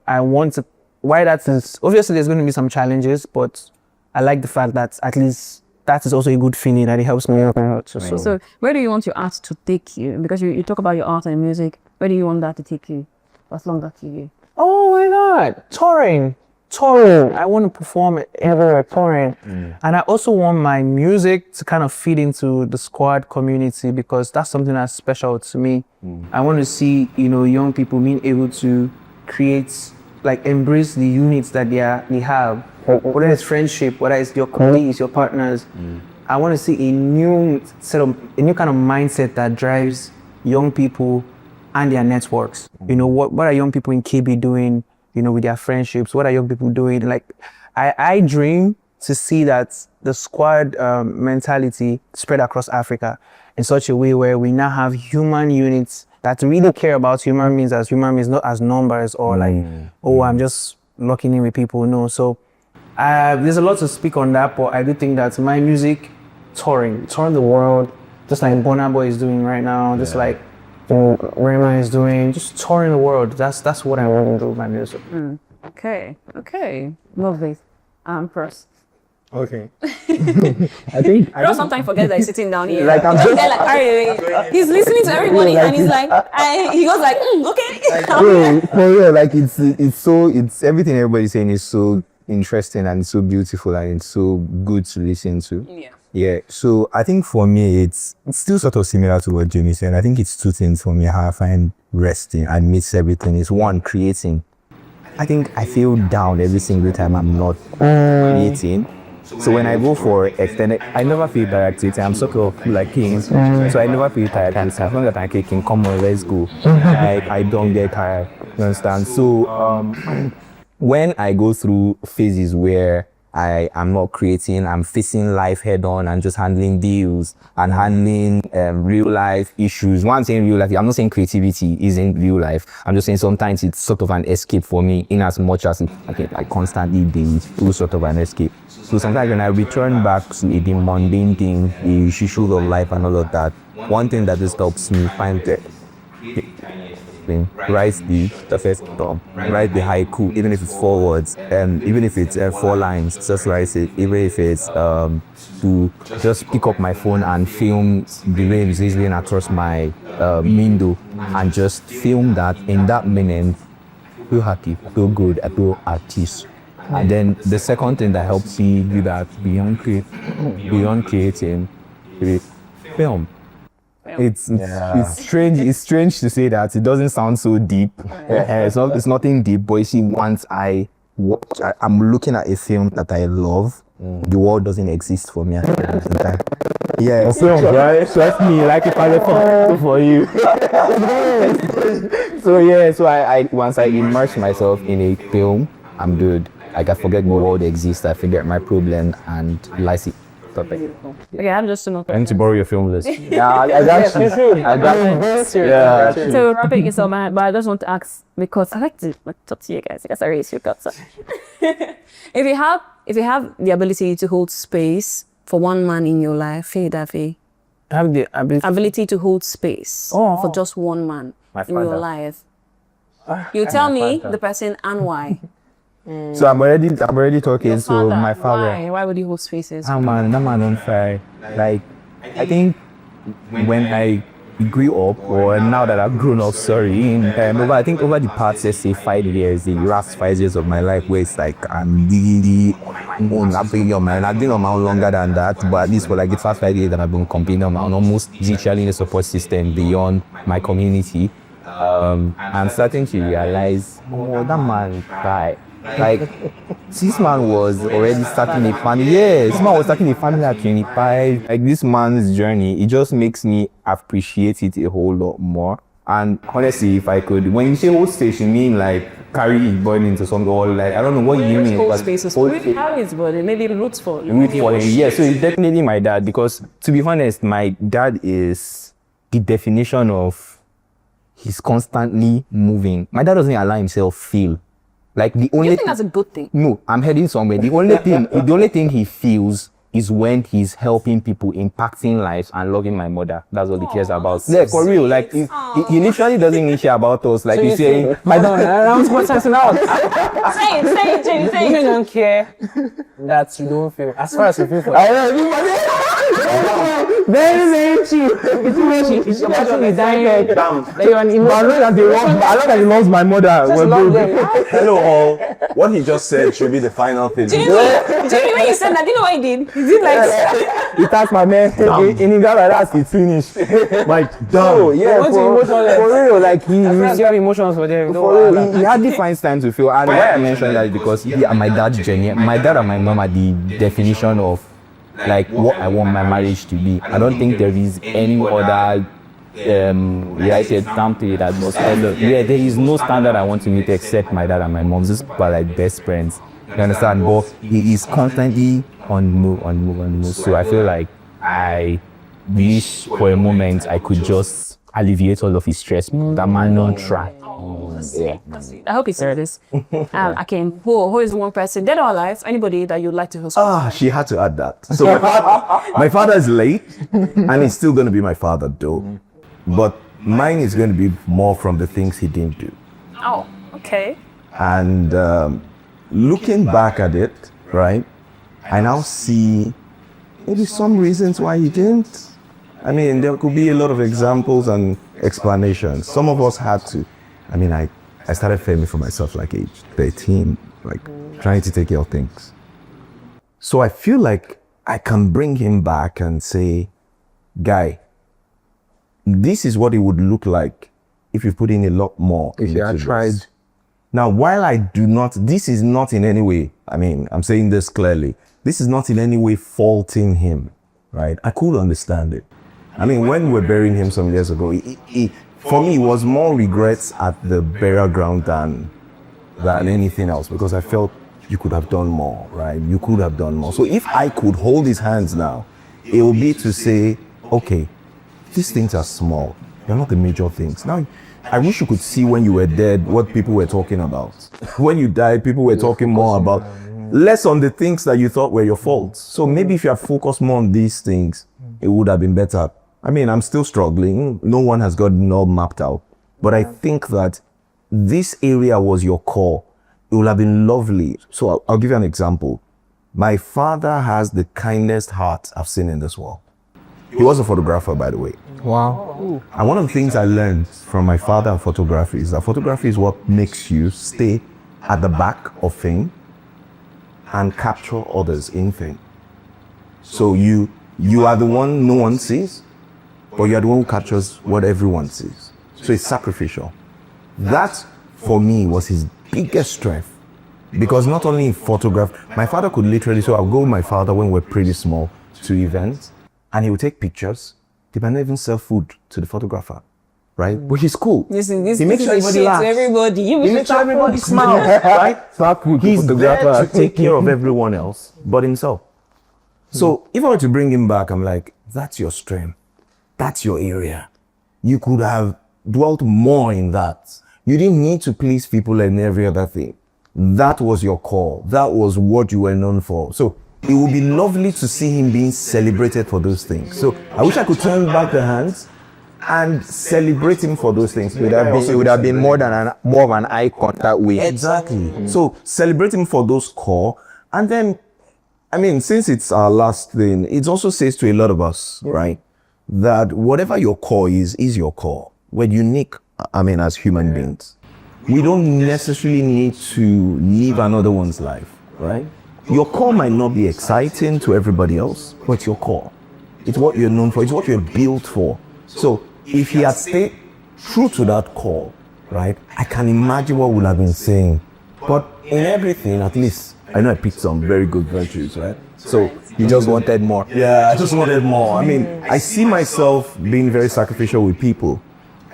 I want to. Why that is obviously there's going to be some challenges, but I like the fact that at least that is also a good feeling that it helps me out. So where do you want your art to take you? Because you talk about your art and music. Where do you want that to take you? What's long that to you? Oh my God, touring. I want to perform everywhere touring, and I also want my music to kind of feed into the squad community because that's something that's special to me. I want to see young people being able to create, like embrace the units that they have, whether it's friendship, whether it's your colleagues, your partners. I want to see a new kind of mindset that drives young people and their networks. What are young people in KB doing? With their friendships, what are young people doing? Like, I dream to see that the squad mentality spread across Africa in such a way where we now have human units that really care about human beings, not as numbers or I'm just locking in with people. No, so there's a lot to speak on that, but I do think that my music touring the world, just like Burna Boy is doing right now, just like Rema is doing, just touring the world. That's what I want to do with my music. Okay, lovely. First. Okay. I think Sometimes forget that he's sitting down here. Like, I'm just- He's listening to everybody and he's like, he goes like, okay. Bro, for real, like it's everything everybody's saying is so interesting and so beautiful and it's so good to listen to. Yeah, so I think for me, it's still sort of similar to what Jimmy said. I think it's two things for me, how I find resting and mix everything. Is one, creating. I think I feel down every single time I'm not creating. So when I go for extended, I never feel tired creating. I'm sort of like king, so I never feel tired. And as long as I'm kicking, come on, let's go. I don't get tired, you understand? So when I go through phases where I am not creating, I'm facing life head on and just handling deals and handling real life issues. When I'm saying real life, I'm not saying creativity isn't real life. I'm just saying sometimes it's sort of an escape for me in as much as I constantly do sort of an escape. So sometimes when I return back to the mundane thing, the issues of life and all of that, one thing that just helps me find write the first write the haiku, even if it's 4 words, even if it's 4 lines, just write it. Even if it's to just pick up my phone and film the rain sizzling across my window and just film that in that minute, feel happy, feel good, I feel at peace. And then the second thing that helps me do that beyond creating, film. It's strange. It's strange to say that. It doesn't sound so deep. It's nothing deep. But you see, once I'm looking at a film that I love, the world doesn't exist for me at the time. Yeah, film, right? Trust me, like if I left for you. So I once I immerse myself in a film, I'm good. I can forget the world exists. I forget my problem and life. Okay, I'm just I need to borrow your film list. Yeah, I got you. I got you. Yeah. So wrapping is on my head, but I just want to ask because I like to talk to you guys because I raise your guts. If you have the ability to hold space for one man in your life, Daffy, Have the ability to hold space for just one man in your life. You tell me the person and why. So I'm already talking. So my father. Why would he hold spaces? That man on fire. Like, I think when I grew up, or now that I've grown up, I think over the past, let's say 5 years, the last 5 years of my life, where it's like I'm really on my own. I've been on my own longer than that, but at least for like the past 5 years that I've been competing on my own, almost literally in a support system beyond my community. I'm starting to realize, that man died. Like, this man was already starting a family. Yeah, this man was starting a family at 25. Like, this man's journey, it just makes me appreciate it a whole lot more. And honestly, if I could, when you say hold space, you mean like carry his body into something, or like, I don't know what you mean. Hold spaces. Carry his body, maybe roots for him. Yeah, so it's definitely my dad, because to be honest, my dad is the definition of he's constantly moving. My dad doesn't allow himself feel. Like the only you think that's a good thing? No, I'm heading somewhere. The only thing he feels is when he's helping people, impacting lives, and loving my mother. That's all he cares about. Yeah, for real. Like he literally doesn't care about us. Like he's saying, my daughter, I'm stressing out. Say it, Jimmy, say it. You don't care that you don't feel. As far as you feel for Very, very true. It's actually dying. I know that he loves my mother. We're good. Hello all. What he just said should be the final thing. Jamie, when you said that, do you know what he did? He did like... He touched my man. In Ghana, that's it. Finished. Like, dumb. Oh, yeah, for real. Like, You have emotions for them. for real, he hardly finds time to feel. And why I mentioned that is because he and my dad's journey, my dad and my mom are the definition of like what I want my marriage to be. I don't think there is any other related family that must follow. Yeah, there is no standard I want to meet except my dad and my mom. These people are like best friends. You understand? But he is constantly on move. So I feel like I wish for a moment I could just alleviate all of his stress. That man don't try. Yeah. I hope he heard this. Akim, who is one person, dead or alive, anybody that you'd like to host? She had to add that. So my father is late, and he's still going to be my father though. But mine is going to be more from the things he didn't do. Oh, okay. And looking back at it, right, I now see maybe some reasons why he didn't. I mean, there could be a lot of examples and explanations. Some of us had to. I mean, I started framing for myself like age 13, like trying to take care of things. So I feel like I can bring him back and say, guy, this is what it would look like if you put in a lot more. If you had tried. Now, while I do not, this is not in any way, I mean, I'm saying this clearly, this is not in any way faulting him, right? I could understand it. I mean, when we were burying him some years ago, for me, it was more regrets at the burial ground than anything else, because I felt you could have done more, right? You could have done more. So if I could hold his hands now, it will be to say, okay, these things are small. They're not the major things. Now, I wish you could see when you were dead what people were talking about. When you died, people were talking more about, less on the things that you thought were your faults. So maybe if you had focused more on these things, it would have been better. I mean, I'm still struggling. No one has gotten it all mapped out. But I think that this area was your core. It would have been lovely. So I'll give you an example. My father has the kindest heart I've seen in this world. He was a photographer, by the way. Wow. And one of the things I learned from my father in photography is that photography is what makes you stay at the back of fame and capture others in fame. So you are the one no one sees, but you are the one who captures what everyone sees. So it's sacrificial. That, for me, was his biggest strength. Because not only in photograph, my father could literally, so I'll go with my father when we're pretty small to events, and he would take pictures. They might not even sell food to the photographer, right? Which is cool. Listen, this He makes sure is everybody shit laughs. to everybody. He makes sure everybody smiles, right? He's there to take care of everyone else but himself. So if I were to bring him back, I'm like, that's your strength. That's your area. You could have dwelt more in that. You didn't need to please people and every other thing. That was your core. That was what you were known for. So it would be lovely to see him being celebrated for those things. So I wish I could turn back the hands and celebrate him for those things. It would have been more of an icon that way. Exactly. So celebrate him for those core. And then, I mean, since it's our last thing, it also says to a lot of us, right, that whatever your core is your core. We're unique, I mean, as human beings. We don't necessarily need to live another one's life, right? Your core might not be exciting to everybody else, but it's your core. It's what you're known for. It's what you're built for. So if he had stayed true to that core, right, I can imagine what would have been saying. But in everything, at least, I know I picked some very good virtues, right? So You just wanted more. yeah, I just wanted more. I mean, I see myself being very sacrificial with people.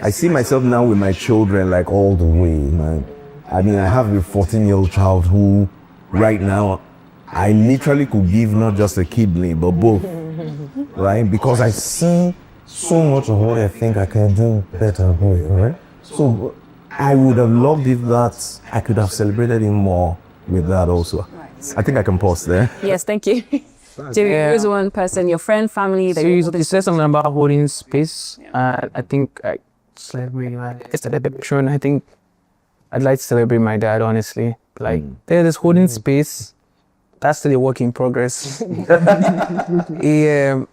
I see myself now with my children, like all the way, man. I mean, I have a 14-year-old child who, right now, I literally could give not just a kidney, but both, right? Because I see so much of what I think I can do better, right? So I would have loved if that I could have celebrated him more with that also. I think I can pause there. Yes, thank you. Jerry, who's one person, your friend, family that You said something about holding space. I think celebrating my celebration. I think I'd like to celebrate my dad, honestly. Like, there's this holding space That's still a work in progress.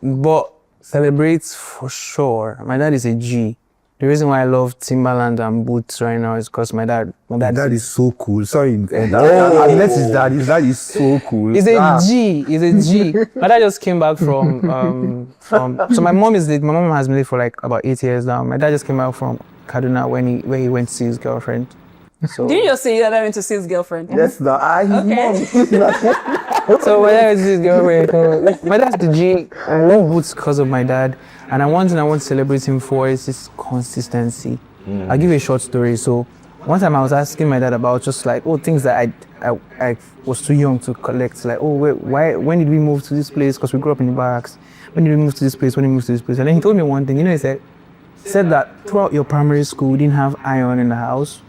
But celebrates for sure. My dad is a G. The reason why I love Timberland and boots right now is because my dad That is so cool. Sorry, I met his dad. His dad is so cool. He's a G. He's a G. My dad just came back from. So my mom has been there for like about 8 years now. My dad just came back from Kaduna where he went to see his girlfriend. So Did you just say that I went to see his girlfriend? Yes, no, his mom. So my dad went to see his girlfriend. My dad's the G. I love boots because of my dad. And one thing I want to celebrate him for is his consistency. I'll give you a short story. So one time I was asking my dad about just like, things that I was too young to collect. Like, when did we move to this place? Because we grew up in the barracks. When did we move to this place? When did we move to this place? And then he told me one thing. He said that throughout your primary school, we didn't have iron in the house.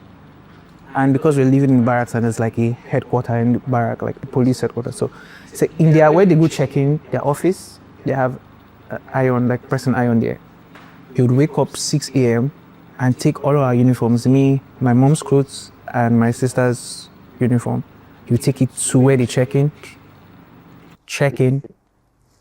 And because we're living in barracks and there's like a headquarter in the barrack, like the police headquarters. So in there, where they go check in their office, they have iron, like pressing iron there. He would wake up 6 a.m. and take all our uniforms, me, my mom's clothes, and my sister's uniform. He would take it to where they check in,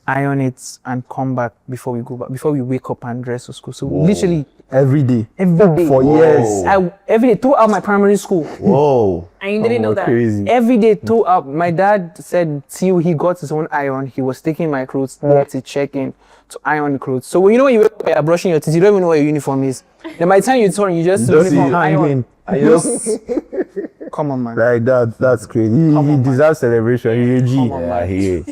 iron it, and come back before we go back, before we wake up and dress for school. So literally Every day. for years. Every day throughout my primary school. Whoa. And you didn't know that. Crazy. Every day throughout. My dad said till he got his own iron, he was taking my clothes there to check in to iron the clothes. So when you are brushing your teeth, you don't even know what your uniform is. Then by the time you turn, you just iron. Come on, man. Like that's crazy. He deserves celebration. He's a G. Come on, man. He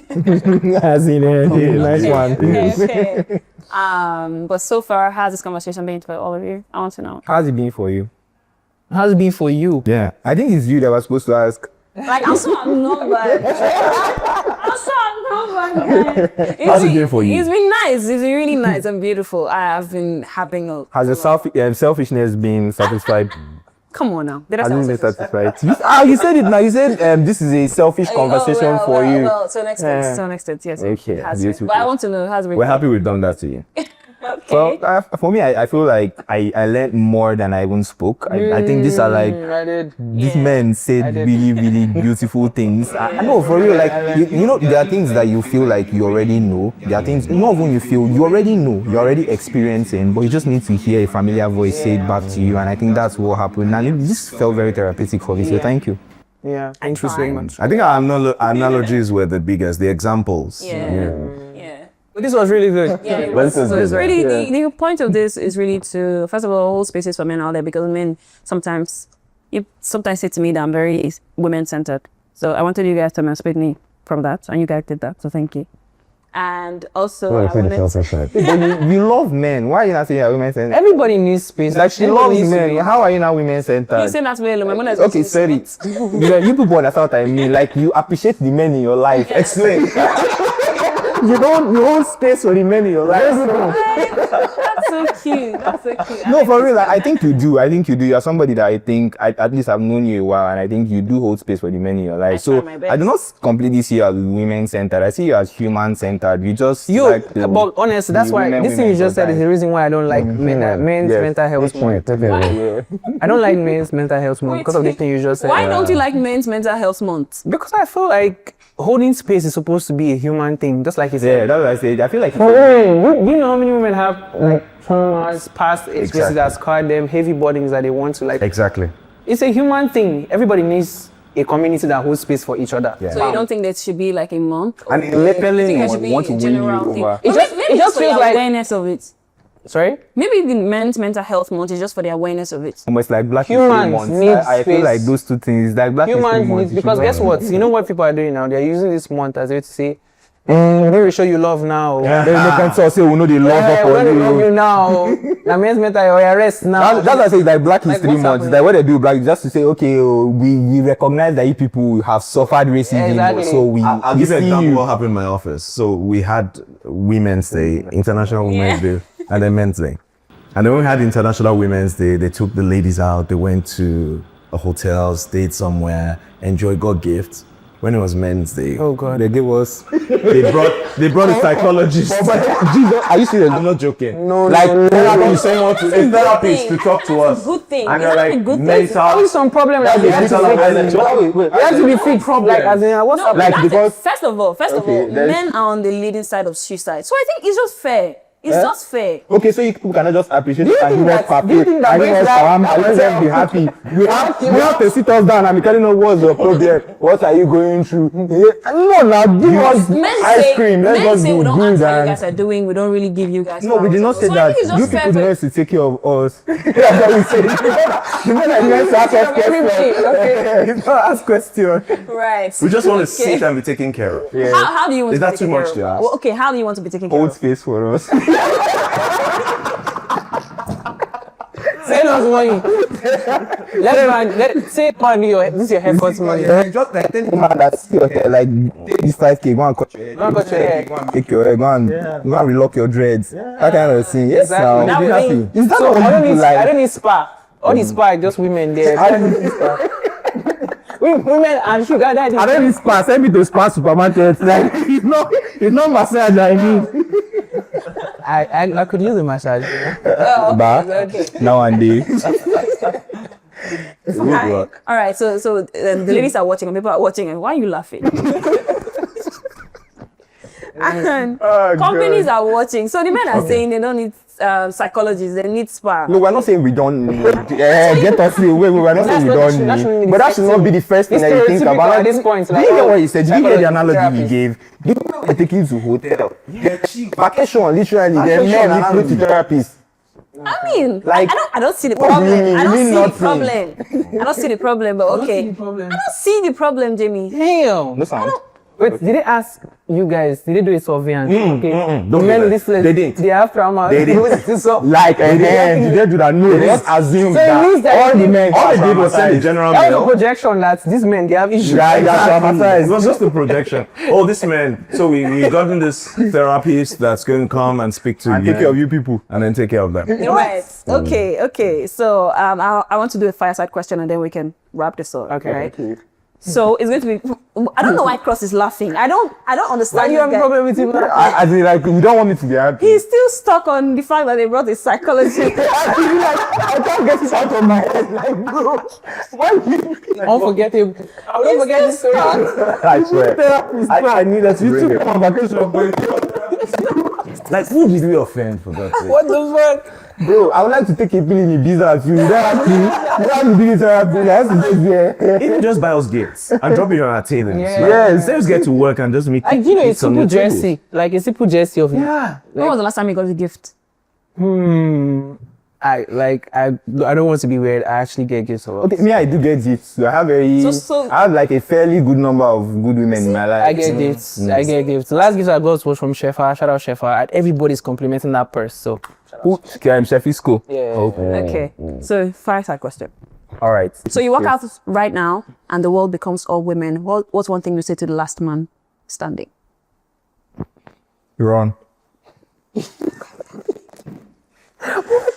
has in it. Nice one. Okay. But so far, how's this conversation been for all of you? I want to know. How's it been for you? How's it been for you? Yeah, I think it's you that was supposed to ask. Like, I'm so outnumbered. How's it been for you? It's been nice. It's been really nice and beautiful. I have been having a... Has the selfishness been satisfied? Come on now. Did I Has sound it been satisfied? satisfied? You said it now. You said this is a selfish conversation for you. Well, to an extent. To an extent, yes. Okay, It has been. beautiful. But I want to know, how's it been? We're happy we've done that to you. Okay. Well, for me, I feel like I learned more than I even spoke. I think these are like I did. these men said really, really beautiful things. I know, for real, like, you know, there are things that you feel like you already know. There are things, not when you feel you already know, you're already experiencing, but you just need to hear a familiar voice say it back to you. And I think that's what happened. And it just felt very therapeutic for me. So thank you. Yeah, thank you very much. I think our analogies were the biggest, the examples. Yeah. But this was really good. Yeah, so it's really the point of this is really to first of all hold spaces for men out there, because men sometimes say to me that I'm very women centered. So I wanted you guys to emancipate me from that, and you guys did that. So thank you. And also, I wanted But you love men. Why are you not saying you're women centered? Everybody needs space. Like, she loves men. How are you not women centered? you say that's very low. My mother is Okay, sorry. You people understand what I mean. Like, you appreciate the men in your life. Explain. You don't space for the men in your life. That's so cute. That's so cute. No, for real. Like, I think you do. You are somebody that I think at least I've known you a while, and I think you do hold space for the men in your life. So I do not completely see you as women centered. I see you as human centered. You just but honestly, that's why this thing you just said is the reason why I don't like men's mental health month. I don't like men's mental health month because of the thing you just said. Why don't you like men's mental health month? Because I feel like holding space is supposed to be a human thing, just like you said. Yeah, that's what I said. I feel like Do you know how many women have like traumas, past experiences that scarred them, heavy burdens that they want to like? Exactly. It's a human thing. Everybody needs a community that holds space for each other. So you don't think there should be like a month? and lapelling there should be want to a win general you thing. over. It just feels like awareness of it. Sorry? Maybe the men's mental health month is just for the awareness of it. Almost like Black Humans History need Month. I feel space. like those two things, like Black History Humans Month. need, because guess what? You know what people are doing now? They're using this month as a way to say, let me show you love now. Then they can say, we know they love up When they love on you you. now. The men's mental arrest now. That's why I say like Black History what's Month. happening? Like what they do Black, just to say, okay, we recognize that you people have suffered racism, Exactly. so we I'll we give you an see example you. of what happened in my office. So we had Women's Day, International Women's Day, and then Men's Day. And then when we had International Women's Day, they took the ladies out, they went to a hotel, stayed somewhere, enjoyed, got gifts. when it was Men's Day. Oh God. They gave us. They brought a psychologist. Jesus, are you serious? I'm not joking. No, like no, no, therapy, no. someone to a therapist to talk to us. Good thing. And It's you're not a like good thing. mental. Always some problem like That's we a have to mental fix. health. We have to be fixed. Like as in what's No, up? Like, that's because- first of all, men are on the leading side of suicide. So I think it's just fair. It's just fair. Okay, so you people cannot just appreciate it and think give us that- do you papi think that and give us brings that- shawarma and let them be happy. We have to sit us down and be telling us what's your problem. What are you going through? No, now give us ice cream. Let's Men just say be we don't ask good how you and. guys are doing. We don't really give you guys. No, we did not say so I that. think it's just You fair people for- know to take care of us. That's what we say. The men are meant to ask us questions. It's not ask questions. Right. We just want to Okay. sit and be taken care of. How do you want Is to be that too taken much care to of? ask? Well, okay, how do you want to be taken care Hold of? space for us. Send us money. Say money. This is your haircut money. Just like tell the man that's your hair, like take this 5K, go and cut your hair. Go and cut your hair. Go and take your hair, go and relock your dreads. That kind of thing. Yes, Exactly. now. That Be would happy. mean- Is that So what I don't people need. like? I don't need spa. All the spa are just women there. I don't need spa. Women and sugar daddy. I don't need spa. Send me to spa supermarket. Like it's not massage I need. I could use a massage. But nowadays, All right, so the ladies are watching and people are watching, and why are you laughing? And companies are watching, so the men are saying they don't need psychologists, they need spa. no, we're not saying we don't need. Get us away. We're not saying we That don't shouldn't need. be But that the should not be the first thing that you think stereotypical about. at this point, Did like, you get oh, what you said? Did you get the analogy therapist. you gave? The people were taking you to hotel. Vacation, literally. They're men literally to therapists. I mean, Like, I don't see the what do you problem. mean? I You don't mean see the nothing. problem. I don't see the problem, but okay. I don't see the problem, Jamie. Damn. No sound. Wait, did they ask you guys? Did they do a survey and okay? Don't The do men that. in this place, They didn't. They have trauma. They didn't. So, Like, did they do that? No, they just assume So it means that all the men. All they did was send a general that was a mail. projection that these men they have issues. Right, that's It traumatized. was just a projection. Oh, this man. So we gotten this therapist that's going to come and speak to And you take care of you people. and then take care of them. Right. Okay. So I want to do a fireside question and then we can wrap this up. Okay. Right? So it's going to be. I don't know why Cross is laughing. I don't Why understand. do you have a this guy. problem with him? I mean, like, we don't want me to be happy. He's still stuck on the fact that they brought a psychologist. I can't get it out of my head. Like, bro, why Unforgettable. I will not forget this story. I swear. I need us. You took on vacation. Like, who did we offend for God's sake? What the fuck? Bro, I would like to take a pill in Ibiza too. You don't have to. You don't have to do this therapy. I have to just there. Even just buy us gifts and drop it on our tables. Yeah. Yes. Let's get to work and just make Like, you know, it a simple jersey. Like a simple jersey of Yeah. When was the last time you got a gift? I don't want to be weird. I actually get gifts a lot. Okay, me, I do get gifts. So I have I have like a fairly good number of good women in my life. I get gifts. I get gifts. The last gift I got was from Shefa. Shout out Shefa. And everybody's complimenting that purse. So Sheffield School. yeah. Okay. So fireside question. All right. So you walk out right now and the world becomes all women. What's one thing you say to the last man standing? Run.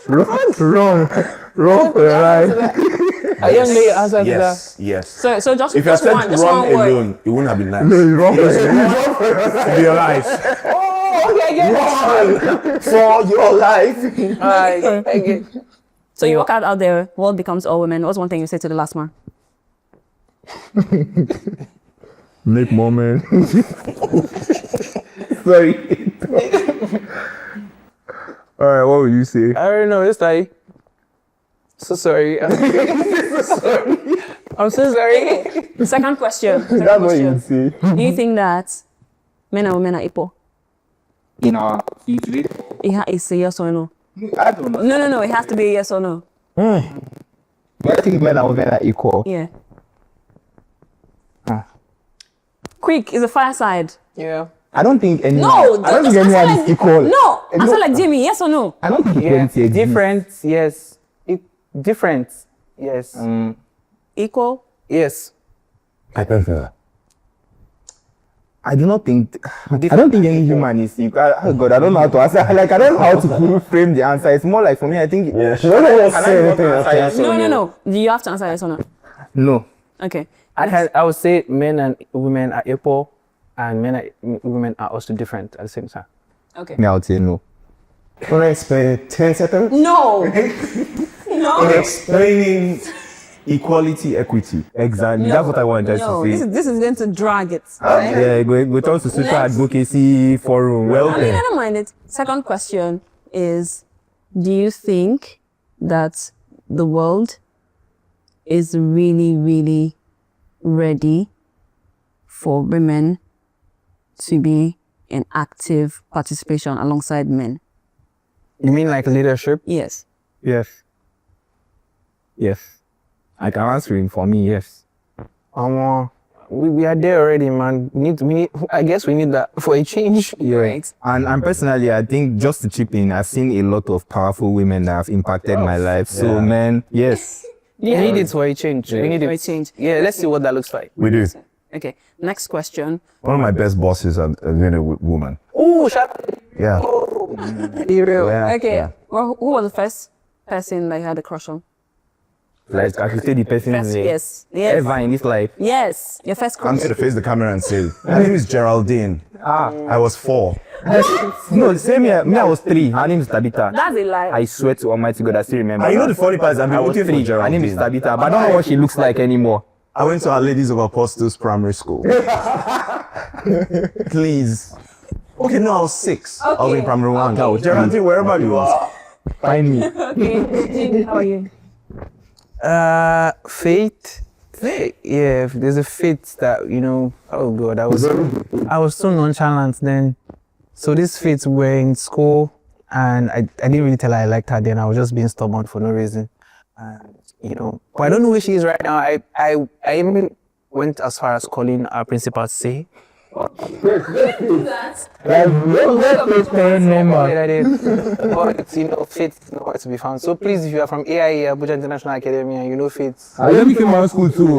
Run for your life. I am the answer to that. Yes, yes. So just If you're just said one, to just run one word. alone, it wouldn't have been nice. You run for your life. To be alive. Oh, okay, I get it. For your life. I get it. So you walk out there, world becomes all women. What's one thing you say to the last man? Make more men. Sorry. All right, what would you say? I don't know. It's like, so sorry. I'm so sorry. Second question. That's what you would say. Do you think that men and women are equal? In our country? It's a yes or no. I don't know. No. It has to be a yes or no. But I think men and women are equal. Yeah. Quick, it's a fireside. Yeah. I don't think anyone. No, I don't think just answer anyone like- is equal. No, answer like Jamie. Yes or no? I don't think Yeah. equality exists. Different. Yes. Different. Yes. Equal. Yes. I don't think that. I do not think. I don't think any human is equal. Oh God, I don't know how to answer. Like, I don't know how to frame the answer. It's more like for me. I think. Yeah, Can I not say anything else? No. You have to answer yes or no. No. Okay. I would say men and women are equal, and women are also different at the same time. Okay. Me, I would say no. Can I spend 10 seconds? No. No. Explaining equality, equity. Exactly. That's what I wanted No. to say. This is going to drag it. Yeah, go talk to social advocacy forum. Well, I don't mind it. Second question is, do you think that the world is really, really ready for women to be in active participation alongside men? You mean like leadership? Yes. yes. Yes. I can answer it for me, yes. We are there already, man. I guess we need that for a change. Yeah. Right. And personally, I think just to chip in, I've seen a lot of powerful women that have impacted my life. So, man, yes. We need it for a change. We need For a it. change. Yeah, let's see what that looks like. We do. Okay. Next question. One of my best bosses has been a woman. Oh, shut up. Yeah. Be real. Yeah. Okay. Yeah. Well, who was the first person that you had a crush on? Like, I should say the person Yes. Yes. ever in this life. Yes. Your first I'm crush. going to face the camera and say, her name is Geraldine. I was 4. No, same here. Me, I was 3. Her name is Tabitha. That's a lie. I swear to Almighty God, I still remember. And you know that. the funny part is I've been I was looking for 3. Her name is Geraldine. Tabitha, but I don't know what she looks like anymore. I went to Our Ladies of Apostles Primary School. Please. Okay, no, I was 6. I was in primary 1. No, Geraldine, wherever you are. Find me. Okay. How are you? Fate. Yeah, there's a fate that, you know, oh God, I was so nonchalant then. So these fates were in school, and I didn't really tell her I liked her then. I was just being stubborn for no reason. And, you know, but I don't know where she is right now. I even went as far as calling our principal to say, But you know, faith is nowhere to be found. So please, if you are from AIA, Abuja International Academy, and you know faith, I let me came out of school too.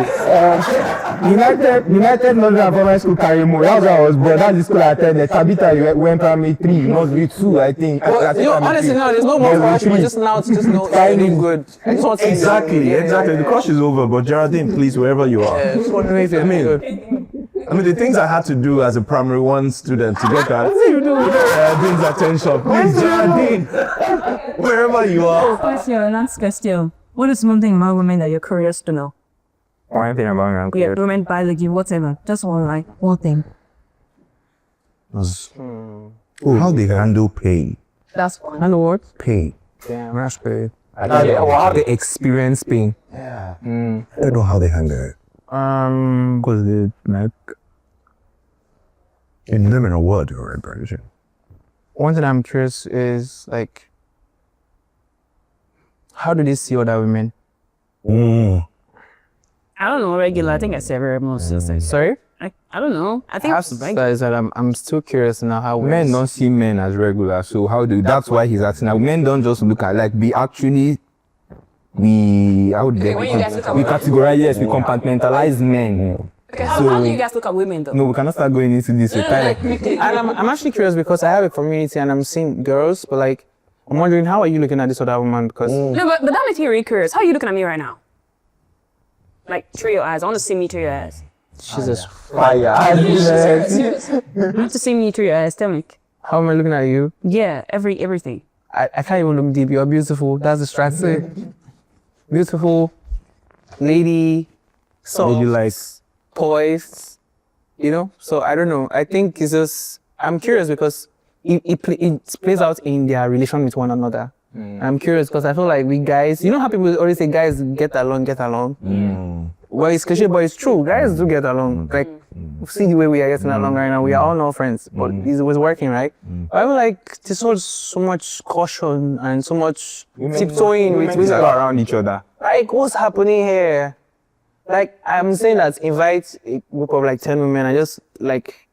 United Northern Primary School, Karimo. That's where I was born. That's the school I attended. Tabitha, you went primary 3. You must be 2, I think. well, you know, honestly, no, there's no more for us, but just now to just know it's really good. I just want to Exactly, yeah, exactly. The crush is over, but Geraldine, please, wherever you are. Yeah, just want to know if it's good. I mean, the things I had to do as a primary 1 student to get that Geraldine's attention. Please, Geraldine, wherever you are. Question, last question. What is one thing about women that you're curious to know? One thing about me, Yeah, women, biology, whatever. Just one thing. How they handle pain. That's one. And what? Pain. Yeah, that's good. how they experience pain. I don't know how they handle it. Because they like. In them in a word or a version. One thing I'm curious is like, how do they see other women? I don't know, regular. I think I said very much. Sorry? I don't know. I think That's that I'm still curious now how Men don't see men as regular, so how do that's why he's asking. Now, men don't just look at how would they when you guys look at we women. categorize, yes, we compartmentalize men. Okay, how do you guys look at women though? No, we cannot start going into this. And I'm actually curious because I have a community and I'm seeing girls, but like, I'm wondering, how are you looking at this other woman? Because No, but that makes me really curious. How are you looking at me right now? Like, through your eyes. I want to see me through your eyes. Jesus, Fire. I want to see me through your eyes. Tell me. how am I looking at you? Yeah, everything. I can't even look deep. You're beautiful. That's the strategy. Beautiful lady, soft, Maybe like poised, you know? So I don't know. I think it's just, I'm curious because it plays out in their relation with one another. I'm curious because I feel like we guys, you know how people always say guys get along? Well, it's cliche, but it's true. Guys do get along. Like, see the way we are getting along right now. We are all now friends, but it was working, right? I feel like there's so much caution and so much tiptoeing with people around each other. like, what's happening here? Like, I'm saying that invite a group of like 10 women and just like,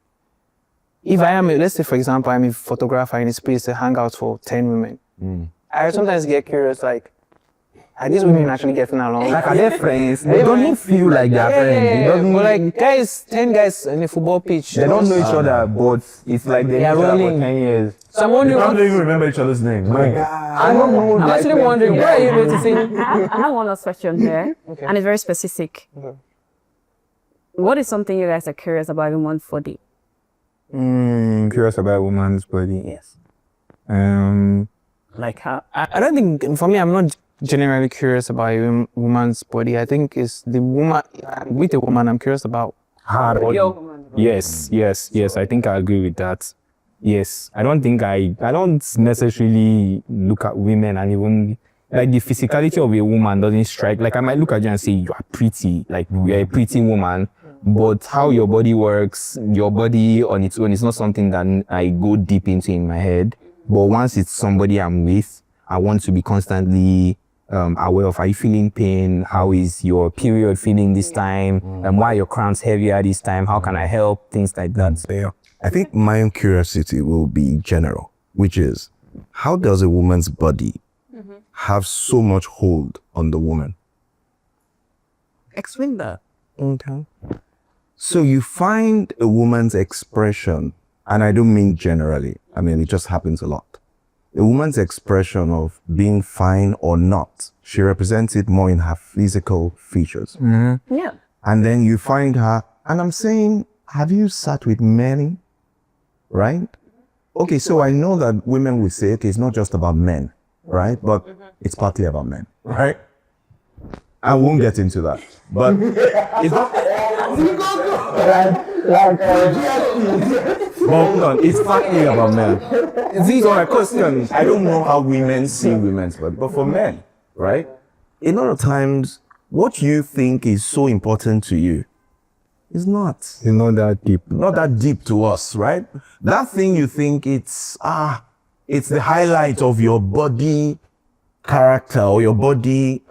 if I am, let's say for example, I'm a photographer in a space to hang out for 10 women. I sometimes get curious, like, are these women actually getting along? Like, are they friends? They don't feel like they're friends. They don't But like, guys, 10 guys in a football pitch. They don't know each other, but it's like they know each other for 10 years. So I'm wondering, I don't even remember each other's name. I don't know. I'm actually wondering, what are you noticing? I have one last question here, and it's very specific. What is something you guys are curious about in one's body? Curious about a woman's body. Yes. Like how? I don't think, for me, I'm not generally curious about a woman's body. I think it's the woman, with a woman, I'm curious about Hard body. Yes. I think I agree with that. Yes. I don't necessarily look at women and even like the physicality of a woman doesn't strike. Like I might look at you and say you are pretty, like you're a pretty woman, but how your body works, your body on its own is not something that I go deep into in my head. But once it's somebody I'm with, I want to be constantly aware of, are you feeling pain? How is your period feeling this time? And why are your crowns heavier this time? How can I help? Things like that. Yeah. I think my own curiosity will be general, which is, how does a woman's body have so much hold on the woman? explain that. Okay. So you find a woman's expression, and I don't mean generally, I mean, it just happens a lot. A woman's expression of being fine or not, she represents it more in her physical features. Yeah. And then you find her, and I'm saying, have you sat with many? Right? Okay, so I know that women will say, okay, it's not just about men, right? But it's partly about men, right? I won't get into that. But it's not. But hold on, it's partly about men. These are my questions. I don't know how women see women's body, but for men, right? A lot of times, what you think is so important to you is not. It's not that deep. Not that deep to us, right? That thing you think it's the highlight of your body character or your body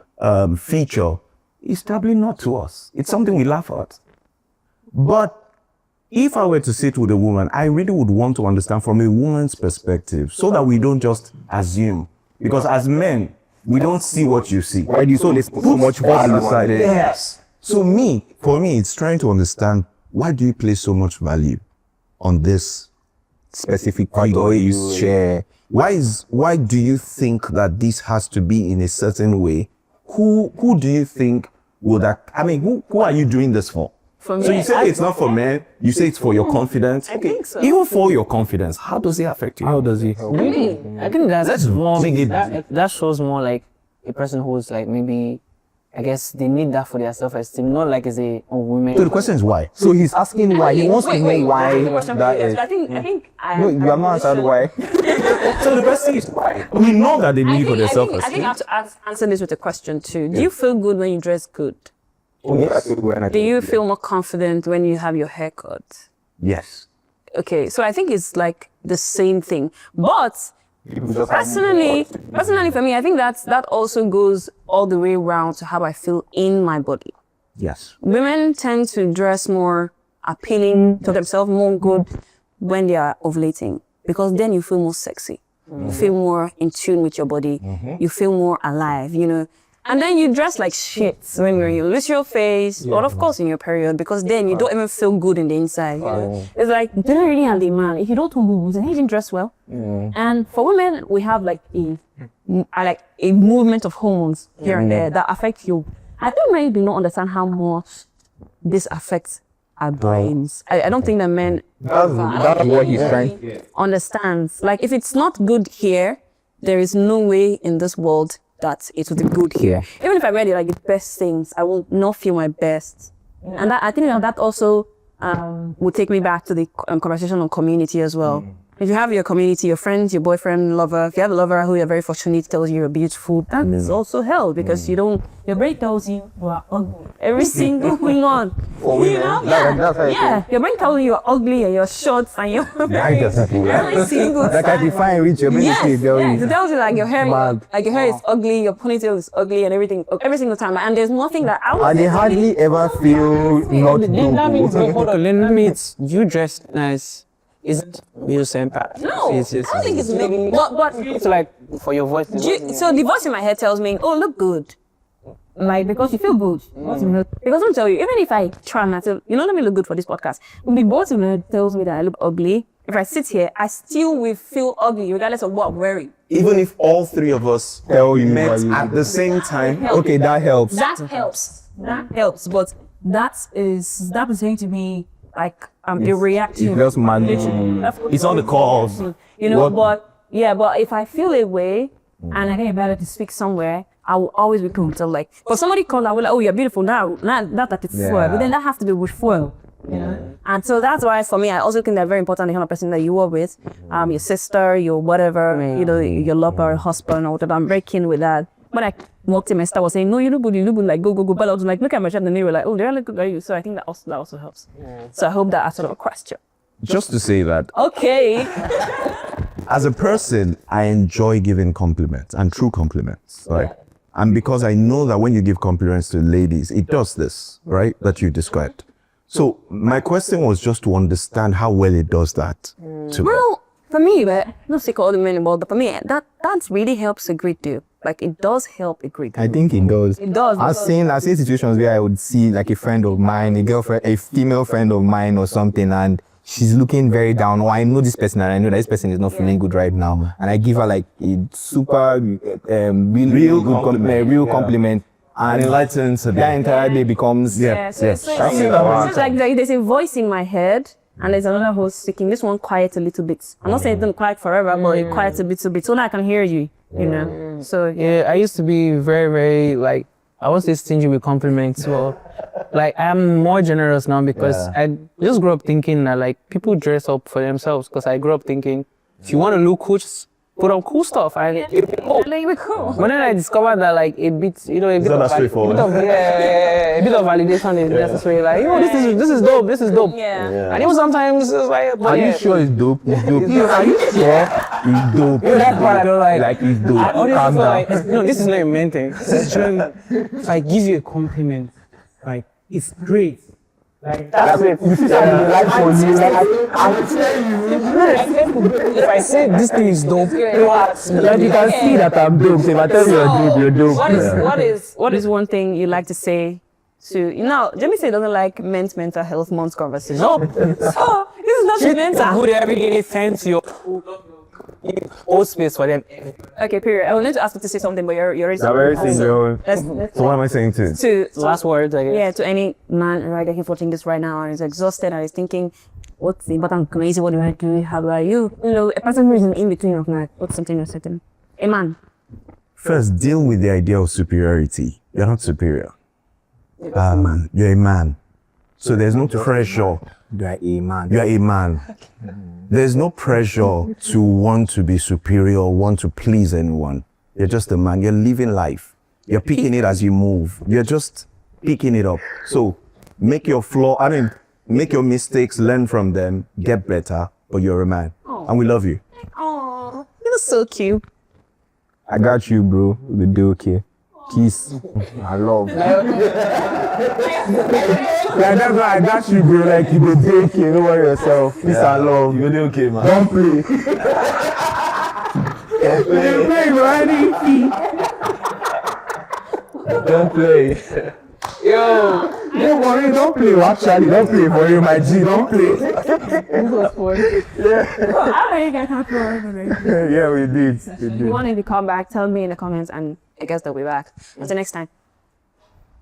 feature is probably not to us. It's something we laugh at. But if I were to sit with a woman, I really would want to understand from a woman's perspective so that we don't just assume. Because as men, we don't see what you see. Why do you so much value aside? Yes. So for me, it's trying to understand, why do you place so much value on this Specific part of you share. Why do you think that this has to be in a certain way? Who do you think would that, I mean, who are you doing this for? For So me, you say it's not for men, you say it's for your confidence. I think so. Even for your confidence, how does it affect you? How does it help? I think that's more, dig it that shows more like a person who's like, maybe, I guess they need that for their self-esteem, not like as a woman. So the question is why? So he's asking why. He wants to know why that is. I think No, you have not answered why. So the question is why? We know that they need for their I self-esteem. think I have to answer this with a question too. Do you feel good when you dress good? Do you feel more confident when you have your hair cut? Yes. Okay, so I think it's like the same thing. But personally for me, I think that also goes all the way around to how I feel in my body. Yes. Women tend to dress more appealing to themselves, more good when they are ovulating, because then you feel more sexy. You feel more in tune with your body. You feel more alive, you know. And then you dress like shit when you lose your face, or of course in your period, because then you don't even feel good in the inside. You know? It's like, don't really have the man. If you don't move, then you didn't dress well. And for women, we have like a movement of hormones here and there that affect you. I don't really do not understand how much this affects our brains. I don't think that men That's what he's trying to understands. Like, if it's not good here, there is no way in this world that it will be good here. Even if I wear like the best things, I will not feel my best. And that, I think that also will take me back to the conversation on community as well. If you have your community, your friends, your boyfriend, lover, if you have a lover who you're very fortunate tells you you're beautiful, that is also hell, because your brain tells you you are ugly. Every single thing on. You know? Yeah. Your brain tells you you're ugly and you're short and you're every single like I time. define which your ministry Yes, it tells you like your hair is ugly, your ponytail is ugly, and everything every single time. And there's nothing that I would And they hardly ever feel not That means, good. hold on, let me, you dress nice. Isn't you saying that? No, I don't think it's maybe, but It's like for your voice. so the voice in my head tells me, oh, look good. Like, because you feel good. Because I'll tell you, even if I try not to, let me look good for this podcast. The voice in my head tells me that I look ugly. If I sit here, I still will feel ugly regardless of what I'm wearing. Even if all three of us Tell you met what you- at the same time, Okay, that helps. That helps. That helps. But that pertains to me like a reaction. It's just man. It's on the calls. You know, but if I feel a way and I get invited to speak somewhere, I will always be comfortable. Like, but somebody called, I will like, oh, you're beautiful now. Not that it's foil, but then that has to be with foil. You know? And so that's why for me, I also think they're very important, the kind of person that you are with, your sister, your whatever, you know, your lover, husband, or whatever. I'm very keen with that. When I walked in, my star was saying, no, you look good, like, go. But I was like, look at myself in the mirror, like, oh, do I look good, are you? So I think that also helps. So I hope that answered your question. Just to say that, Okay. as a person, I enjoy giving compliments and true compliments, right? And because I know that when you give compliments to ladies, it does this, right? That you described. So my question was just to understand how well it does that to Well, for me, but not sick all the men involved, but for me, that really helps a great deal. Like, it does help a great deal. I think it does. It does. I've seen situations where I would see like a friend of mine, a female friend of mine or something, and she's looking very down. Oh, I know this person and I know that this person is not feeling good right now. And I give her like a super real compliment. And enlightens the entire day becomes So it's like there's a voice in my head and there's another voice speaking. This one quiets a little bit. I'm not saying it doesn't quiet forever, but it quiets a bit so that I can hear you, you know. So Yeah, I used to be very, very like, I was this stingy with compliments. So like, I'm more generous now because I just grew up thinking that like people dress up for themselves. Because I grew up thinking, if you want to look cool, just put on cool stuff. And you were cool. but then I discovered that like a bit, you know, a bit of validation is necessary. Like, you know, this is dope. Yeah. And even sometimes it's like, but are you sure it's dope? It's dope. Are you sure it's dope? That's what I don't like. Like it's dope. I always Calm feel down. like, no, this is not a main thing. If I give you a compliment, like, it's great. Like, that's it. You see something like for you. Like I will tell you. If I say this thing is dope, Like you can see that I'm dope. So if I tell you you're dope, What is one thing you like to say to, you know, Jamie said doesn't like men's mental health month conversation. no. Oh, this is not Shit, mental. good every day, thanks you. Hold space for them. Okay, period. I wanted to ask you to say something, but you're already very saying. single. Let's So what am I saying to? Last words, I guess. Yeah, to any man right here watching this right now and is exhausted and is thinking, what's the important crazy? What do I do? How do I you? You know, a person who is in between of that. What's something you're saying? A man. First, deal with the idea of superiority. You're not superior. You're a man. So there's no pressure. You are a man. You are a man. There's no pressure to want to be superior, want to please anyone. You're just a man. You're living life. You're picking it as you move. You're just picking it up. So make your make your mistakes, learn from them, get better, but you're a man. And we love you. Oh, you're so cute. I got you, bro. We'll do okay. Kiss. I love. Yeah, that's why I got you, bro. Like you will do okay. Don't worry yourself. Peace and love. You're doing okay, man. Don't play. Don't play, man. Don't play. Yo, don't worry, don't play. Actually, don't play for you, my G. Don't play. I know you guys have to. Yeah, we did. If you wanted to come back, tell me in the comments and I guess they'll be back. Until next time.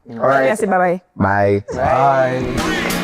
All right. Say bye-bye. Bye. Bye.